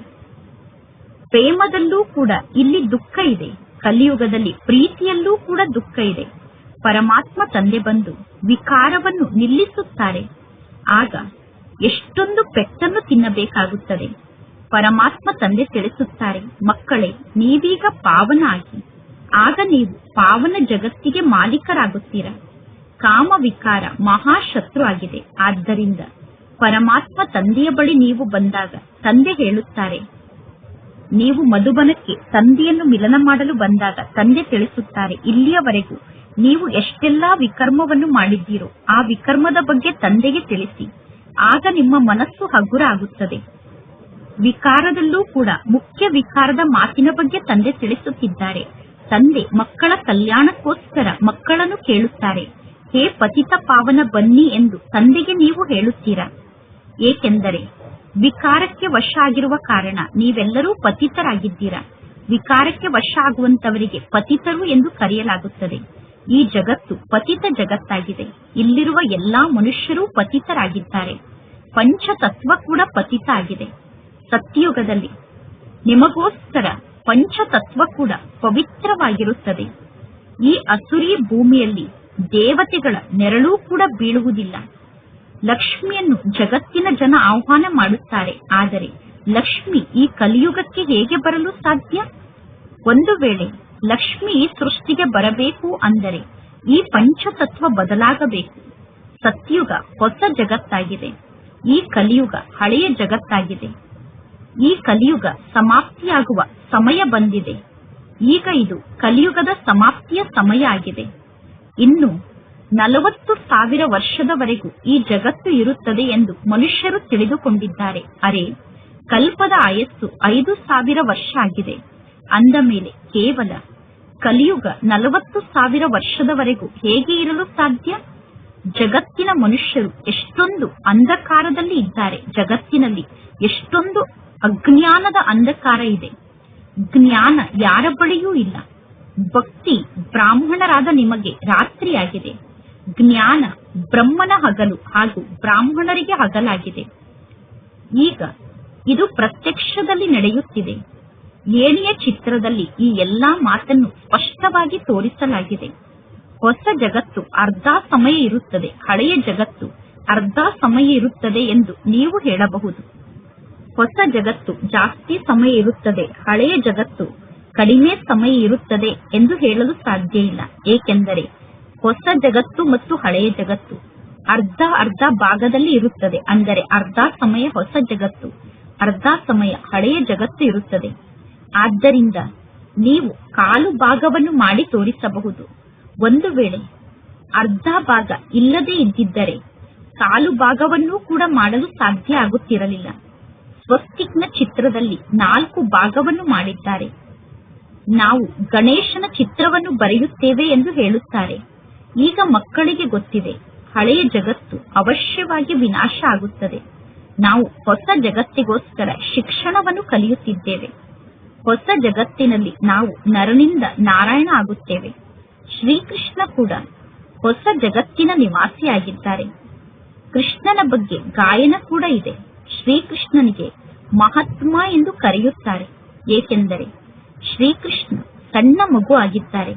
A: ಪ್ರೇಮದಲ್ಲೂ ಕೂಡ ಇಲ್ಲಿ ದುಃಖ ಇದೆ. ಕಲಿಯುಗದಲ್ಲಿ ಪ್ರೀತಿಯಲ್ಲೂ ಕೂಡ ದುಃಖ ಇದೆ. ಪರಮಾತ್ಮ ತಂದೆ ಬಂದು ವಿಕಾರವನ್ನು ನಿಲ್ಲಿಸುತ್ತಾರೆ. ಆಗ ಎಷ್ಟೊಂದು ಪೆಟ್ಟನ್ನು ತಿನ್ನಬೇಕಾಗುತ್ತದೆ. ಪರಮಾತ್ಮ ತಂದೆ ತಿಳಿಸುತ್ತಾರೆ, ಮಕ್ಕಳೇ ನೀವೀಗ ಪಾವನ ಆಗಿ. ಆಗ ನೀವು ಪಾವನ ಜಗತ್ತಿಗೆ ಮಾಲೀಕರಾಗುತ್ತೀರಾ. ಕಾಮ ವಿಕಾರ ಮಹಾಶತ್ರು ಆಗಿದೆ. ಆದ್ದರಿಂದ ಪರಮಾತ್ಮ ತಂದೆಯ ಬಳಿ ನೀವು ಬಂದಾಗ ತಂದೆ ಹೇಳುತ್ತಾರೆ, ನೀವು ಮಧುಬನಕ್ಕೆ ತಂದೆಯನ್ನು ಮಿಲನ ಮಾಡಲು ಬಂದಾಗ ತಂದೆ ತಿಳಿಸುತ್ತಾರೆ, ಇಲ್ಲಿಯವರೆಗೂ ನೀವು ಎಷ್ಟೆಲ್ಲಾ ವಿಕರ್ಮವನ್ನು ಮಾಡಿದ್ದೀರೋ ಆ ವಿಕರ್ಮದ ಬಗ್ಗೆ ತಂದೆಗೆ ತಿಳಿಸಿ. ಆಗ ನಿಮ್ಮ ಮನಸ್ಸು ಹಗುರ ಆಗುತ್ತದೆ. ವಿಕಾರದಲ್ಲೂ ಕೂಡ ಮುಖ್ಯ ವಿಕಾರದ ಮಾತಿನ ಬಗ್ಗೆ ತಂದೆ ತಿಳಿಸುತ್ತಿದ್ದಾರೆ. ತಂದೆ ಮಕ್ಕಳ ಕಲ್ಯಾಣಕ್ಕೋಸ್ಕರ ಮಕ್ಕಳನ್ನು ಕೇಳುತ್ತಾರೆ, ಹೇ ಪತಿತ ಪಾವನ ಬನ್ನಿ ಎಂದು ತಂದೆಗೆ ನೀವು ಹೇಳುತ್ತೀರಾ. ಏಕೆಂದರೆ ವಿಕಾರಕ್ಕೆ ವಶ ಆಗಿರುವ ಕಾರಣ ನೀವೆಲ್ಲರೂ ಪತಿತರಾಗಿದ್ದೀರಾ. ವಿಕಾರಕ್ಕೆ ವಶ ಆಗುವಂತವರಿಗೆ ಪತಿತರು ಎಂದು ಕರೆಯಲಾಗುತ್ತದೆ. ಈ ಜಗತ್ತು ಪತಿತ ಜಗತ್ತಾಗಿದೆ. ಇಲ್ಲಿರುವ ಎಲ್ಲಾ ಮನುಷ್ಯರೂ ಪತಿತರಾಗಿದ್ದಾರೆ. ಪಂಚತತ್ವ ಕೂಡ ಪತಿತ ಆಗಿದೆ. ಸತ್ಯಯುಗದಲ್ಲಿ ನಿಮಗೋಸ್ಕರ ಪಂಚತತ್ವ ಕೂಡ ಪವಿತ್ರವಾಗಿರುತ್ತದೆ. ಈ ಅಸುರಿ ಭೂಮಿಯಲ್ಲಿ ದೇವತೆಗಳ ನೆರಳೂ ಕೂಡ ಬೀಳುವುದಿಲ್ಲ. ಲಕ್ಷ್ಮಿಯನ್ನು ಜಗತ್ತಿನ ಜನ ಆಹ್ವಾನ ಮಾಡುತ್ತಾರೆ. ಆದರೆ ಲಕ್ಷ್ಮಿ ಈ ಕಲಿಯುಗಕ್ಕೆ ಹೇಗೆ ಬರಲು ಸಾಧ್ಯ? ಒಂದು ವೇಳೆ ಲಕ್ಷ್ಮಿ ಈ ಸೃಷ್ಟಿಗೆ ಬರಬೇಕು ಅಂದರೆ ಈ ಪಂಚತತ್ವ ಬದಲಾಗಬೇಕು. ಸತ್ಯುಗ ಹೊಸ ಜಗತ್ತಾಗಿದೆ. ಈ ಕಲಿಯುಗ ಹಳೆಯ ಜಗತ್ತಾಗಿದೆ. ಈ ಕಲಿಯುಗ ಸಮಾಪ್ತಿಯಾಗುವ ಸಮಯ ಬಂದಿದೆ. ಈಗ ಇದು ಕಲಿಯುಗದ ಸಮಾಪ್ತಿಯ ಸಮಯ ಆಗಿದೆ. ಇನ್ನು 40,000 ವರ್ಷದವರೆಗೂ ಈ ಜಗತ್ತು ಇರುತ್ತದೆ ಎಂದು ಮನುಷ್ಯರು ತಿಳಿದುಕೊಂಡಿದ್ದಾರೆ. ಅರೆ, ಕಲ್ಪದ ಆಯಸ್ಸು 5,000 ವರ್ಷ ಆಗಿದೆ. ಅಂದ ಮೇಲೆ ಕೇವಲ ಕಲಿಯುಗ 40,000 ವರ್ಷದವರೆಗೂ ಹೇಗೆ ಇರಲು ಸಾಧ್ಯ? ಜಗತ್ತಿನ ಮನುಷ್ಯರು ಎಷ್ಟೊಂದು ಅಂಧಕಾರದಲ್ಲಿ ಇದ್ದಾರೆ. ಜಗತ್ತಿನಲ್ಲಿ ಎಷ್ಟೊಂದು ಅಜ್ಞಾನದ ಅಂಧಕಾರ ಇದೆ. ಜ್ಞಾನ ಯಾರ ಬಳಿಯೂ ಇಲ್ಲ. ಭಕ್ತಿ ಬ್ರಾಹ್ಮಣರಾದ ನಿಮಗೆ ರಾತ್ರಿಯಾಗಿದೆ. ಜ್ಞಾನ ಬ್ರಹ್ಮನ ಹಗಲು ಹಾಗೂ ಬ್ರಾಹ್ಮಣರಿಗೆ ಹಗಲಾಗಿದೆ. ಈಗ ಇದು ಪ್ರತ್ಯಕ್ಷದಲ್ಲಿ ನಡೆಯುತ್ತಿದೆ. ಏಣಿಯ ಚಿತ್ರದಲ್ಲಿ ಈ ಎಲ್ಲಾ ಮಾತನ್ನು ಸ್ಪಷ್ಟವಾಗಿ ತೋರಿಸಲಾಗಿದೆ. ಹೊಸ ಜಗತ್ತು ಅರ್ಧ ಸಮಯ ಇರುತ್ತದೆ, ಹಳೆಯ ಜಗತ್ತು ಅರ್ಧ ಸಮಯ ಇರುತ್ತದೆ ಎಂದು ನೀವು ಹೇಳಬಹುದು. ಹೊಸ ಜಗತ್ತು ಜಾಸ್ತಿ ಸಮಯ ಇರುತ್ತದೆ, ಹಳೆಯ ಜಗತ್ತು ಕಡಿಮೆ ಸಮಯ ಇರುತ್ತದೆ ಎಂದು ಹೇಳಲು ಸಾಧ್ಯ ಇಲ್ಲ. ಏಕೆಂದರೆ ಹೊಸ ಜಗತ್ತು ಮತ್ತು ಹಳೆಯ ಜಗತ್ತು ಅರ್ಧ ಅರ್ಧ ಭಾಗದಲ್ಲಿ ಇರುತ್ತದೆ. ಅಂದರೆ ಅರ್ಧ ಸಮಯ ಹೊಸ ಜಗತ್ತು, ಅರ್ಧ ಸಮಯ ಹಳೆಯ ಜಗತ್ತು ಇರುತ್ತದೆ. ಆದ್ದರಿಂದ ನೀವು ಕಾಲು ಭಾಗವನ್ನು ಮಾಡಿ ತೋರಿಸಬಹುದು. ಒಂದು ವೇಳೆ ಅರ್ಧ ಭಾಗ ಇಲ್ಲದೆ ಇದ್ದಿದ್ದರೆ ಕಾಲು ಭಾಗವನ್ನೂ ಕೂಡ ಮಾಡಲು ಸಾಧ್ಯ ಆಗುತ್ತಿರಲಿಲ್ಲ. ಸ್ವಸ್ತಿಕ್ನ ಚಿತ್ರದಲ್ಲಿ 4 ಭಾಗವನ್ನು ಮಾಡಿದ್ದಾರೆ. ನಾವು ಗಣೇಶನ ಚಿತ್ರವನ್ನು ಬರೆಯುತ್ತೇವೆ ಎಂದು ಹೇಳುತ್ತಾರೆ. ಈಗ ಮಕ್ಕಳಿಗೆ ಗೊತ್ತಿದೆ, ಹಳೆಯ ಜಗತ್ತು ಅವಶ್ಯವಾಗಿ ವಿನಾಶ ಆಗುತ್ತದೆ. ನಾವು ಹೊಸ ಜಗತ್ತಿಗೋಸ್ಕರ ಶಿಕ್ಷಣವನ್ನು ಕಲಿಯುತ್ತಿದ್ದೇವೆ. ಹೊಸ ಜಗತ್ತಿನಲ್ಲಿ ನಾವು ನರನಿಂದ ನಾರಾಯಣ ಆಗುತ್ತೇವೆ. ಶ್ರೀಕೃಷ್ಣ ಕೂಡ ಹೊಸ ಜಗತ್ತಿನ ನಿವಾಸಿಯಾಗಿದ್ದಾರೆ. ಕೃಷ್ಣನ ಬಗ್ಗೆ ಗಾಯನ ಕೂಡ ಇದೆ. ಶ್ರೀಕೃಷ್ಣನಿಗೆ ಮಹಾತ್ಮ ಎಂದು ಕರೆಯುತ್ತಾರೆ, ಏಕೆಂದರೆ ಶ್ರೀಕೃಷ್ಣ ಸಣ್ಣ ಮಗು ಆಗಿದ್ದಾರೆ.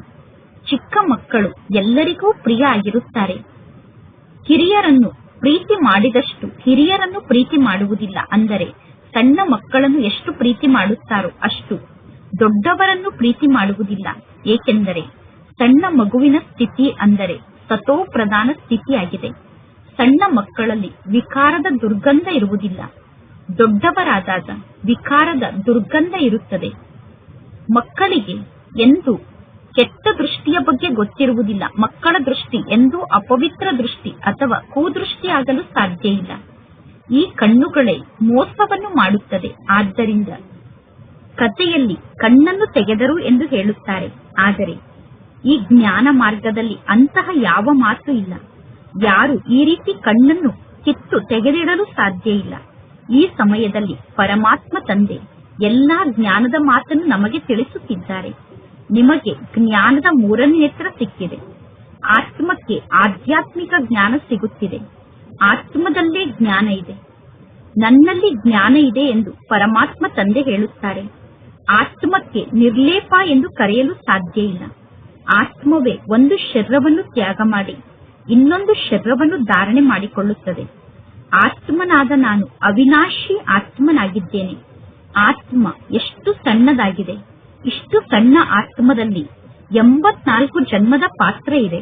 A: ಚಿಕ್ಕ ಮಕ್ಕಳು ಎಲ್ಲರಿಗೂ ಪ್ರಿಯ ಆಗಿರುತ್ತಾರೆ. ಹಿರಿಯರನ್ನು ಪ್ರೀತಿ ಮಾಡಿದಷ್ಟು ಹಿರಿಯರನ್ನು ಪ್ರೀತಿ ಮಾಡುವುದಿಲ್ಲ. ಅಂದರೆ ಸಣ್ಣ ಮಕ್ಕಳನ್ನು ಎಷ್ಟು ಪ್ರೀತಿ ಮಾಡುತ್ತಾರೋ ಅಷ್ಟು ದೊಡ್ಡವರನ್ನು ಪ್ರೀತಿ ಮಾಡುವುದಿಲ್ಲ. ಏಕೆಂದರೆ ಸಣ್ಣ ಮಗುವಿನ ಸ್ಥಿತಿ ಅಂದರೆ ಸತೋ ಪ್ರಧಾನ ಸ್ಥಿತಿಯಾಗಿದೆ. ಸಣ್ಣ ಮಕ್ಕಳಲ್ಲಿ ವಿಕಾರದ ದುರ್ಗಂಧ ಇರುವುದಿಲ್ಲ. ದೊಡ್ಡವರಾದಾಗ ವಿಕಾರದ ದುರ್ಗಂಧ ಇರುತ್ತದೆ. ಮಕ್ಕಳಿಗೆ ಎಂದು ಕೆಟ್ಟ ದೃಷ್ಟಿಯ ಬಗ್ಗೆ ಗೊತ್ತಿರುವುದಿಲ್ಲ. ಮಕ್ಕಳ ದೃಷ್ಟಿ ಎಂದೂ ಅಪವಿತ್ರ ದೃಷ್ಟಿ ಅಥವಾ ಕುದೃಷ್ಟಿ ಆಗಲು ಸಾಧ್ಯ ಇಲ್ಲ. ಈ ಕಣ್ಣುಗಳೇ ಮೋಸವನ್ನು ಮಾಡುತ್ತದೆ. ಆದ್ದರಿಂದ ಕಥೆಯಲ್ಲಿ ಕಣ್ಣನ್ನು ತೆಗೆದರು ಎಂದು ಹೇಳುತ್ತಾರೆ. ಆದರೆ ಈ ಜ್ಞಾನ ಮಾರ್ಗದಲ್ಲಿ ಅಂತಹ ಯಾವ ಮಾತು ಇಲ್ಲ. ಯಾರು ಈ ರೀತಿ ಕಣ್ಣನ್ನು ಕಿತ್ತು ತೆಗೆದಿಡಲು ಸಾಧ್ಯ ಇಲ್ಲ. ಈ ಸಮಯದಲ್ಲಿ ಪರಮಾತ್ಮ ತಂದೆ ಎಲ್ಲಾ ಜ್ಞಾನದ ಮಾತನ್ನು ನಮಗೆ ತಿಳಿಸುತ್ತಿದ್ದಾರೆ. ನಿಮಗೆ ಜ್ಞಾನದ ಮೂರನೇ ನೇತ್ರ ಸಿಕ್ಕಿದೆ. ಆತ್ಮಕ್ಕೆ ಆಧ್ಯಾತ್ಮಿಕ ಜ್ಞಾನ ಸಿಗುತ್ತಿದೆ. ಆತ್ಮದಲ್ಲೇ ಜ್ಞಾನ ಇದೆ. ನನ್ನಲ್ಲಿ ಜ್ಞಾನ ಇದೆ ಎಂದು ಪರಮಾತ್ಮ ತಂದೆ ಹೇಳುತ್ತಾರೆ. ಆತ್ಮಕ್ಕೆ ನಿರ್ಲೇಪ ಎಂದು ಕರೆಯಲು ಸಾಧ್ಯ ಇಲ್ಲ. ಆತ್ಮವೇ ಒಂದು ಶರೀರವನ್ನು ತ್ಯಾಗ ಮಾಡಿ ಇನ್ನೊಂದು ಶರೀರವನ್ನು ಧಾರಣೆ ಮಾಡಿಕೊಳ್ಳುತ್ತದೆ. ಆತ್ಮನಾದ ನಾನು ಅವಿನಾಶಿ ಆತ್ಮನಾಗಿದ್ದೇನೆ. ಆತ್ಮ ಎಷ್ಟು ಸಣ್ಣದಾಗಿದೆ. ಇಷ್ಟು ಸಣ್ಣ ಆತ್ಮದಲ್ಲಿ 84 ಜನ್ಮದ ಪಾತ್ರ ಇದೆ.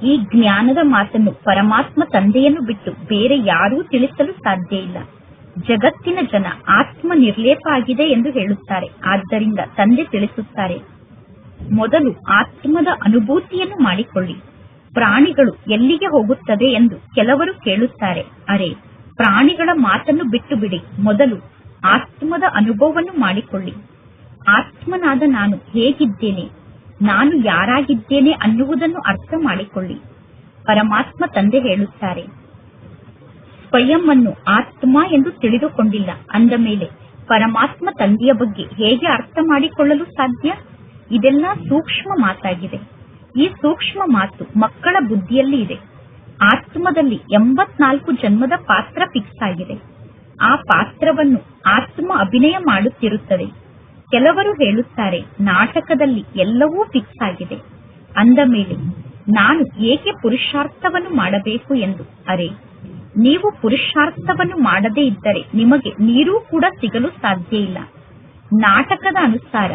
A: ಈ ಜ್ಞಾನದ ಮಾತನ್ನು ಪರಮಾತ್ಮ ತಂದೆಯನ್ನು ಬಿಟ್ಟು ಬೇರೆ ಯಾರೂ ತಿಳಿಸಲು ಸಾಧ್ಯ ಇಲ್ಲ. ಜಗತ್ತಿನ ಜನ ಆತ್ಮ ನಿರ್ಲೇಪ ಆಗಿದೆ ಎಂದು ಹೇಳುತ್ತಾರೆ. ಆದ್ದರಿಂದ ತಂದೆ ತಿಳಿಸುತ್ತಾರೆ, ಮೊದಲು ಆತ್ಮದ ಅನುಭೂತಿಯನ್ನು ಮಾಡಿಕೊಳ್ಳಿ. ಪ್ರಾಣಿಗಳು ಎಲ್ಲಿಗೆ ಹೋಗುತ್ತದೆ ಎಂದು ಕೆಲವರು ಕೇಳುತ್ತಾರೆ. ಅರೆ, ಪ್ರಾಣಿಗಳ ಮಾತನ್ನು ಬಿಟ್ಟು ಬಿಡಿ. ಮೊದಲು ಆತ್ಮದ ಅನುಭವವನ್ನು ಮಾಡಿಕೊಳ್ಳಿ. ಆತ್ಮನಾದ ನಾನು ಹೇಗಿದ್ದೇನೆ, ನಾನು ಯಾರಾಗಿದ್ದೇನೆ ಅನ್ನುವುದನ್ನು ಅರ್ಥ ಮಾಡಿಕೊಳ್ಳಿ. ಪರಮಾತ್ಮ ತಂದೆ ಹೇಳುತ್ತಾರೆ, ಸ್ವಯಂ ಅನ್ನು ಆತ್ಮ ಎಂದು ತಿಳಿದುಕೊಂಡಿಲ್ಲ ಅಂದ ಮೇಲೆ ಪರಮಾತ್ಮ ತಂದೆಯ ಬಗ್ಗೆ ಹೇಗೆ ಅರ್ಥ ಮಾಡಿಕೊಳ್ಳಲು ಸಾಧ್ಯ? ಇದೆಲ್ಲ ಸೂಕ್ಷ್ಮ ಮಾತಾಗಿದೆ. ಈ ಸೂಕ್ಷ್ಮ ಮಾತು ಮಕ್ಕಳ ಬುದ್ಧಿಯಲ್ಲಿ ಇದೆ. ಆತ್ಮದಲ್ಲಿ 84 ಜನ್ಮದ ಪಾತ್ರ ಫಿಕ್ಸ್ ಆಗಿದೆ. ಆ ಪಾತ್ರವನ್ನು ಆತ್ಮ ಅಭಿನಯ ಮಾಡುತ್ತಿರುತ್ತದೆ. ಕೆಲವರು ಹೇಳುತ್ತಾರೆ, ನಾಟಕದಲ್ಲಿ ಎಲ್ಲವೂ ಫಿಕ್ಸ್ ಆಗಿದೆ ಅಂದ ಮೇಲೆ ನಾನು ಏಕೆ ಪುರುಷಾರ್ಥವನ್ನು ಮಾಡಬೇಕು ಎಂದು. ಅರೆ, ನೀವು ಪುರುಷಾರ್ಥವನ್ನು ಮಾಡದೇ ಇದ್ದರೆ ನಿಮಗೆ ನೀರು ಕೂಡ ಸಿಗಲು ಸಾಧ್ಯ ಇಲ್ಲ. ನಾಟಕದ ಅನುಸಾರ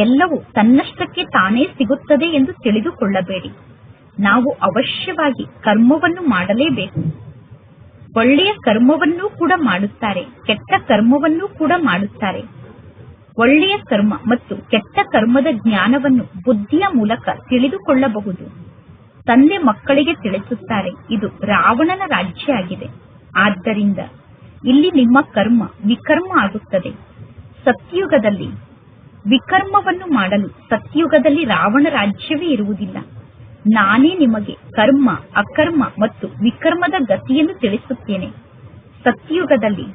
A: ಎಲ್ಲವೂ ತನ್ನಷ್ಟಕ್ಕೆ ತಾನೇ ಸಿಗುತ್ತದೆ ಎಂದು ತಿಳಿದುಕೊಳ್ಳಬೇಡಿ. ನಾವು ಅವಶ್ಯವಾಗಿ ಕರ್ಮವನ್ನು ಮಾಡಲೇಬೇಕು. ಒಳ್ಳೆಯ ಕರ್ಮವನ್ನೂ ಕೂಡ ಮಾಡುತ್ತಾರೆ, ಕೆಟ್ಟ ಕರ್ಮವನ್ನೂ ಕೂಡ ಮಾಡುತ್ತಾರೆ. ಒಳ್ಳೆಯ ಕರ್ಮ ಮತ್ತು ಕೆಟ್ಟ ಕರ್ಮದ ಜ್ಞಾನವನ್ನು ಬುದ್ಧಿಯ ಮೂಲಕ ತಿಳಿದುಕೊಳ್ಳಬಹುದು. ತಂದೆ ಮಕ್ಕಳಿಗೆ ತಿಳಿಸುತ್ತಾರೆ, ಇದು ರಾವಣನ ರಾಜ್ಯ ಆಗಿದೆ. ಆದ್ದರಿಂದ ಇಲ್ಲಿ ನಿಮ್ಮ ಕರ್ಮ ವಿಕರ್ಮ ಆಗುತ್ತದೆ. ಸತ್ಯುಗದಲ್ಲಿ ವಿಕರ್ಮವನ್ನು ಮಾಡಲು ಸತ್ಯುಗದಲ್ಲಿ ರಾವಣ ರಾಜ್ಯವೇ ಇರುವುದಿಲ್ಲ. ನಾನೇ ನಿಮಗೆ ಕರ್ಮ, ಅಕರ್ಮ ಮತ್ತು ವಿಕರ್ಮದ ಗತಿಯನ್ನು ತಿಳಿಸುತ್ತೇನೆ. ಸತ್ಯುಗದಲ್ಲಿ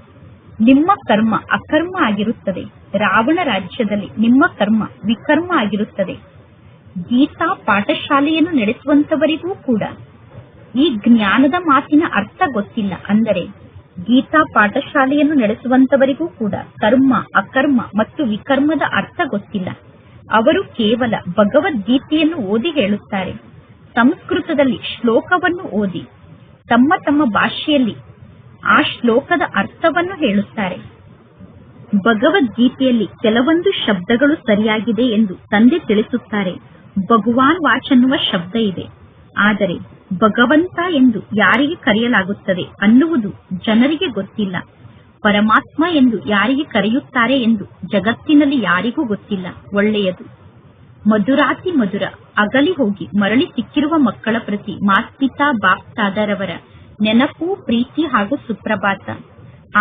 A: ನಿಮ್ಮ ಕರ್ಮ ಅಕರ್ಮ ಆಗಿರುತ್ತದೆ. ರಾವಣ ರಾಜ್ಯದಲ್ಲಿ ನಿಮ್ಮ ಕರ್ಮ ವಿಕರ್ಮ ಆಗಿರುತ್ತದೆ. ಗೀತಾ ಪಾಠಶಾಲೆಯನ್ನು ನಡೆಸುವಂತವರಿಗೂ ಕೂಡ ಈ ಜ್ಞಾನದ ಮಾತಿನ ಅರ್ಥ ಗೊತ್ತಿಲ್ಲ. ಅಂದರೆ ಗೀತಾ ಪಾಠಶಾಲೆಯನ್ನು ನಡೆಸುವಂತವರಿಗೂ ಕೂಡ ಕರ್ಮ, ಅಕರ್ಮ ಮತ್ತು ವಿಕರ್ಮದ ಅರ್ಥ ಗೊತ್ತಿಲ್ಲ. ಅವರು ಕೇವಲ ಭಗವದ್ಗೀತೆಯನ್ನು ಓದಿ ಹೇಳುತ್ತಾರೆ. ಸಂಸ್ಕೃತದಲ್ಲಿ ಶ್ಲೋಕವನ್ನು ಓದಿ ತಮ್ಮ ತಮ್ಮ ಭಾಷೆಯಲ್ಲಿ ಆ ಶ್ಲೋಕದ ಅರ್ಥವನ್ನು ಹೇಳುತ್ತಾರೆ. ಭಗವದ್ಗೀತೆಯಲ್ಲಿ ಕೆಲವೊಂದು ಶಬ್ದಗಳು ಸರಿಯಾಗಿದೆ ಎಂದು ತಂದೆ ತಿಳಿಸುತ್ತಾರೆ. ಭಗವಾನ್ ವಾಚ್ ಅನ್ನುವ ಶಬ್ದ ಇದೆ. ಆದರೆ ಭಗವಂತ ಎಂದು ಯಾರಿಗೆ ಕರೆಯಲಾಗುತ್ತದೆ ಅನ್ನುವುದು ಜನರಿಗೆ ಗೊತ್ತಿಲ್ಲ. ಪರಮಾತ್ಮ ಎಂದು ಯಾರಿಗೆ ಕರೆಯುತ್ತಾರೆ ಎಂದು ಜಗತ್ತಿನಲ್ಲಿ ಯಾರಿಗೂ ಗೊತ್ತಿಲ್ಲ. ಒಳ್ಳೆಯದು. ಮಧುರಾತಿ ಮಧುರ ಅಗಲಿ ಹೋಗಿ ಮರಳಿ ಸಿಕ್ಕಿರುವ ಮಕ್ಕಳ ಪ್ರತಿ ಮಾಸ್ಪಿತಾ ಬಾಪ್ತಾದರವರ ನೆನಪು, ಪ್ರೀತಿ ಹಾಗೂ ಸುಪ್ರಭಾತ.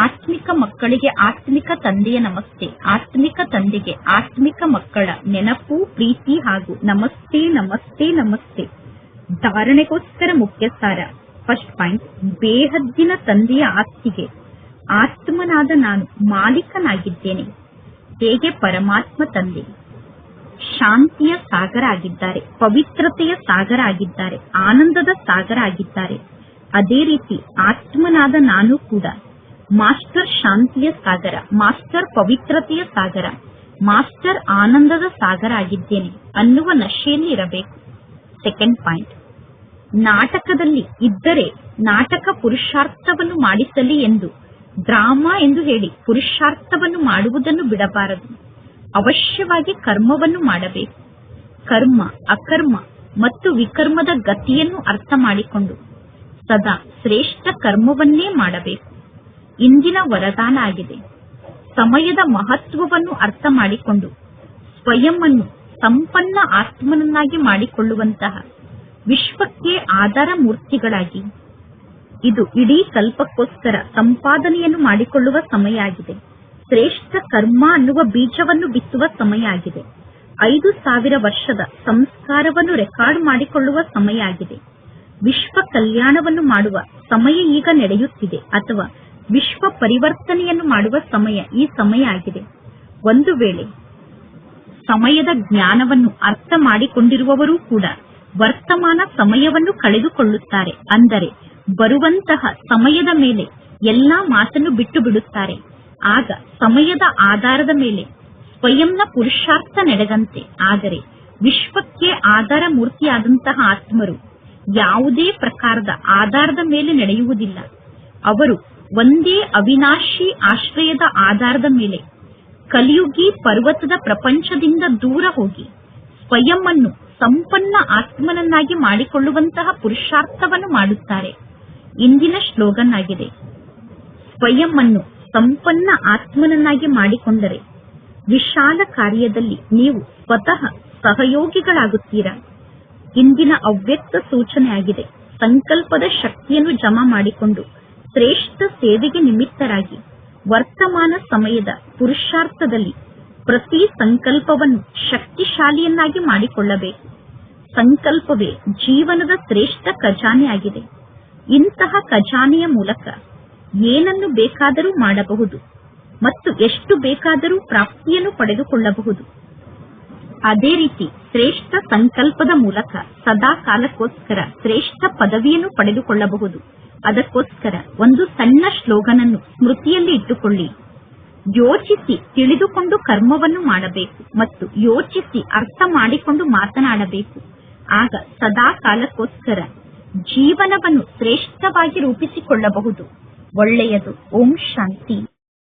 A: ಆತ್ಮಿಕ ಮಕ್ಕಳಿಗೆ ಆತ್ಮಿಕ ತಂದೆಯ ನಮಸ್ತೆ. ಆತ್ಮಿಕ ತಂದೆಗೆ ಆತ್ಮಿಕ ಮಕ್ಕಳ ನೆನಪು, ಪ್ರೀತಿ ಹಾಗೂ ನಮಸ್ತೆ ನಮಸ್ತೆ ನಮಸ್ತೆ. ಧಾರಣೆಗೋಸ್ಕರ ಮುಖ್ಯ ಸಾರ. ಫಸ್ಟ್ ಪಾಯಿಂಟ್, ಬೇಹದ್ದಿನ ತಂದೆಯ ಆಸ್ತಿಗೆ ಆತ್ಮನಾದ ನಾನು ಮಾಲೀಕನಾಗಿದ್ದೇನೆ. ಹೇಗೆ ಪರಮಾತ್ಮ ತಂದೆ ಶಾಂತಿಯ ಸಾಗರ ಆಗಿದ್ದಾರೆ, ಪವಿತ್ರತೆಯ ಸಾಗರ ಆಗಿದ್ದಾರೆ, ಆನಂದದ ಸಾಗರ ಆಗಿದ್ದಾರೆ. ಅದೇ ರೀತಿ ಆತ್ಮನಾದ ನಾನು ಕೂಡ ಮಾಸ್ಟರ್ ಶಾಂತಿಯ ಸಾಗರ, ಮಾಸ್ಟರ್ ಪವಿತ್ರತೆಯ ಸಾಗರ, ಮಾಸ್ಟರ್ ಆನಂದದ ಸಾಗರ ಆಗಿದ್ದೇನೆ ಅನ್ನುವ ನಶೆಯಲ್ಲಿ ಇರಬೇಕು. ಸೆಕೆಂಡ್ ಪಾಯಿಂಟ್, ನಾಟಕದಲ್ಲಿ ಇದ್ದರೆ ನಾಟಕ ಪುರುಷಾರ್ಥವನ್ನು ಮಾಡಿಸಲಿ ಎಂದು ಡ್ರಾಮಾ ಎಂದು ಹೇಳಿ ಪುರುಷಾರ್ಥವನ್ನು ಮಾಡುವುದನ್ನು ಬಿಡಬಾರದು. ಅವಶ್ಯವಾಗಿ ಕರ್ಮವನ್ನು ಮಾಡಬೇಕು. ಕರ್ಮ, ಅಕರ್ಮ ಮತ್ತು ವಿಕರ್ಮದ ಗತಿಯನ್ನು ಅರ್ಥ ಮಾಡಿಕೊಂಡು ಸದಾ ಶ್ರೇಷ್ಠ ಕರ್ಮವನ್ನೇ ಮಾಡಬೇಕು. ಇಂದಿನ ವರದಾನ ಆಗಿದೆ. ಸಮಯದ ಮಹತ್ವವನ್ನು ಅರ್ಥ ಮಾಡಿಕೊಂಡು ಸ್ವಯಂ ಅನ್ನು ಸಂಪನ್ನ ಆತ್ಮನನ್ನಾಗಿ ಮಾಡಿಕೊಳ್ಳುವಂತಹ ವಿಶ್ವಕ್ಕೆ ಆಧಾರ ಮೂರ್ತಿಗಳಾಗಿ ಇದು ಇಡೀ ಕಲ್ಪಕ್ಕೋಸ್ಕರ ಸಂಪಾದನೆಯನ್ನು ಮಾಡಿಕೊಳ್ಳುವ ಸಮಯ ಆಗಿದೆ. ಶ್ರೇಷ್ಠ ಕರ್ಮ ಅನ್ನುವ ಬೀಜವನ್ನು ಬಿತ್ತುವ ಸಮಯ ಆಗಿದೆ. 5000 ವರ್ಷದ ಸಂಸ್ಕಾರವನ್ನು ರೆಕಾರ್ಡ್ ಮಾಡಿಕೊಳ್ಳುವ ಸಮಯ ಆಗಿದೆ. ವಿಶ್ವ ಕಲ್ಯಾಣವನ್ನು ಮಾಡುವ ಸಮಯ ಈಗ ನಡೆಯುತ್ತಿದೆ, ಅಥವಾ ವಿಶ್ವ ಪರಿವರ್ತನೆಯನ್ನು ಮಾಡುವ ಸಮಯ ಈ ಸಮಯ ಆಗಿದೆ. ಒಂದು ವೇಳೆ ಸಮಯದ ಜ್ಞಾನವನ್ನು ಅರ್ಥ ಮಾಡಿಕೊಂಡಿರುವವರೂ ಕೂಡ ವರ್ತಮಾನ ಸಮಯವನ್ನು ಕಳೆದುಕೊಳ್ಳುತ್ತಾರೆ. ಅಂದರೆ ಬರುವಂತಹ ಸಮಯದ ಮೇಲೆ ಎಲ್ಲಾ ಮಾತನ್ನು ಬಿಟ್ಟು ಬಿಡುತ್ತಾರೆ. ಆಗ ಸಮಯದ ಆಧಾರದ ಮೇಲೆ ಸ್ವಯಂನ ಪುರುಷಾರ್ಥ ನಡೆದಂತೆ. ಆದರೆ ವಿಶ್ವಕ್ಕೆ ಆಧಾರ ಮೂರ್ತಿಯಾದಂತಹ ಆತ್ಮರು ಯಾವುದೇ ಪ್ರಕಾರದ ಆಧಾರದ ಮೇಲೆ ನಡೆಯುವುದಿಲ್ಲ. ಅವರು ಒಂದೇ ಅವಿನಾಶಿ ಆಶ್ರಯದ ಆಧಾರದ ಮೇಲೆ ಕಲಿಯುಗಿ ಪರ್ವತದ ಪ್ರಪಂಚದಿಂದ ದೂರ ಹೋಗಿ ಸ್ವಯಂ ಅನ್ನು ಸಂಪನ್ನ ಆತ್ಮನನ್ನಾಗಿ ಮಾಡಿಕೊಳ್ಳುವಂತಹ ಪುರುಷಾರ್ಥವನ್ನು ಮಾಡುತ್ತಾರೆ. ಇಂದಿನ ಶ್ಲೋಗನ್ ಆಗಿದೆ, ಸ್ವಯಂ ಅನ್ನು ಸಂಪನ್ನ ಆತ್ಮನನ್ನಾಗಿ ಮಾಡಿಕೊಂಡರೆ ವಿಶಾಲ ಕಾರ್ಯದಲ್ಲಿ ನೀವು ಸ್ವತಃ ಸಹಯೋಗಿಗಳಾಗುತ್ತೀರಾ. ಇಂದಿನ ಅವ್ಯಕ್ತ ಸೂಚನೆ ಆಗಿದೆ. ಸಂಕಲ್ಪದ ಶಕ್ತಿಯನ್ನು ಜಮಾ ಮಾಡಿಕೊಂಡು ಶ್ರೇಷ್ಠ ಸೇವೆಗೆ ನಿಮಿತ್ತರಾಗಿ ವರ್ತಮಾನ ಸಮಯದ ಪುರುಷಾರ್ಥದಲ್ಲಿ ಪ್ರತಿ ಸಂಕಲ್ಪವನ್ನು ಶಕ್ತಿಶಾಲಿಯನ್ನಾಗಿ ಮಾಡಿಕೊಳ್ಳಬೇಕು. ಸಂಕಲ್ಪವೇ ಜೀವನದ ಶ್ರೇಷ್ಠ ಖಜಾನೆ ಆಗಿದೆ. ಇಂತಹ ಖಜಾನೆಯ ಮೂಲಕ ಏನನ್ನು ಬೇಕಾದರೂ ಮಾಡಬಹುದು ಮತ್ತು ಎಷ್ಟು ಬೇಕಾದರೂ ಪ್ರಾಪ್ತಿಯನ್ನು ಪಡೆದುಕೊಳ್ಳಬಹುದು. ಅದೇ ರೀತಿ ಶ್ರೇಷ್ಠ ಸಂಕಲ್ಪದ ಮೂಲಕ ಸದಾ ಕಾಲಕ್ಕೋಸ್ಕರ ಶ್ರೇಷ್ಠ ಪದವಿಯನ್ನು ಪಡೆದುಕೊಳ್ಳಬಹುದು. ಅದಕ್ಕೋಸ್ಕರ ಒಂದು ಸಣ್ಣ ಶ್ಲೋಗನ್ ಅನ್ನು ಸ್ಮೃತಿಯಲ್ಲಿ ಇಟ್ಟುಕೊಳ್ಳಿ. ಯೋಚಿಸಿ ತಿಳಿದುಕೊಂಡು ಕರ್ಮವನ್ನು ಮಾಡಬೇಕು ಮತ್ತು ಯೋಚಿಸಿ ಅರ್ಥ ಮಾಡಿಕೊಂಡು ಮಾತನಾಡಬೇಕು. ಆಗ ಸದಾ ಕಾಲಕ್ಕೋಸ್ಕರ ಜೀವನವನ್ನು ಶ್ರೇಷ್ಠವಾಗಿ ರೂಪಿಸಿಕೊಳ್ಳಬಹುದು. ಒಳ್ಳೆಯದು. ಓಂ ಶಾಂತಿ.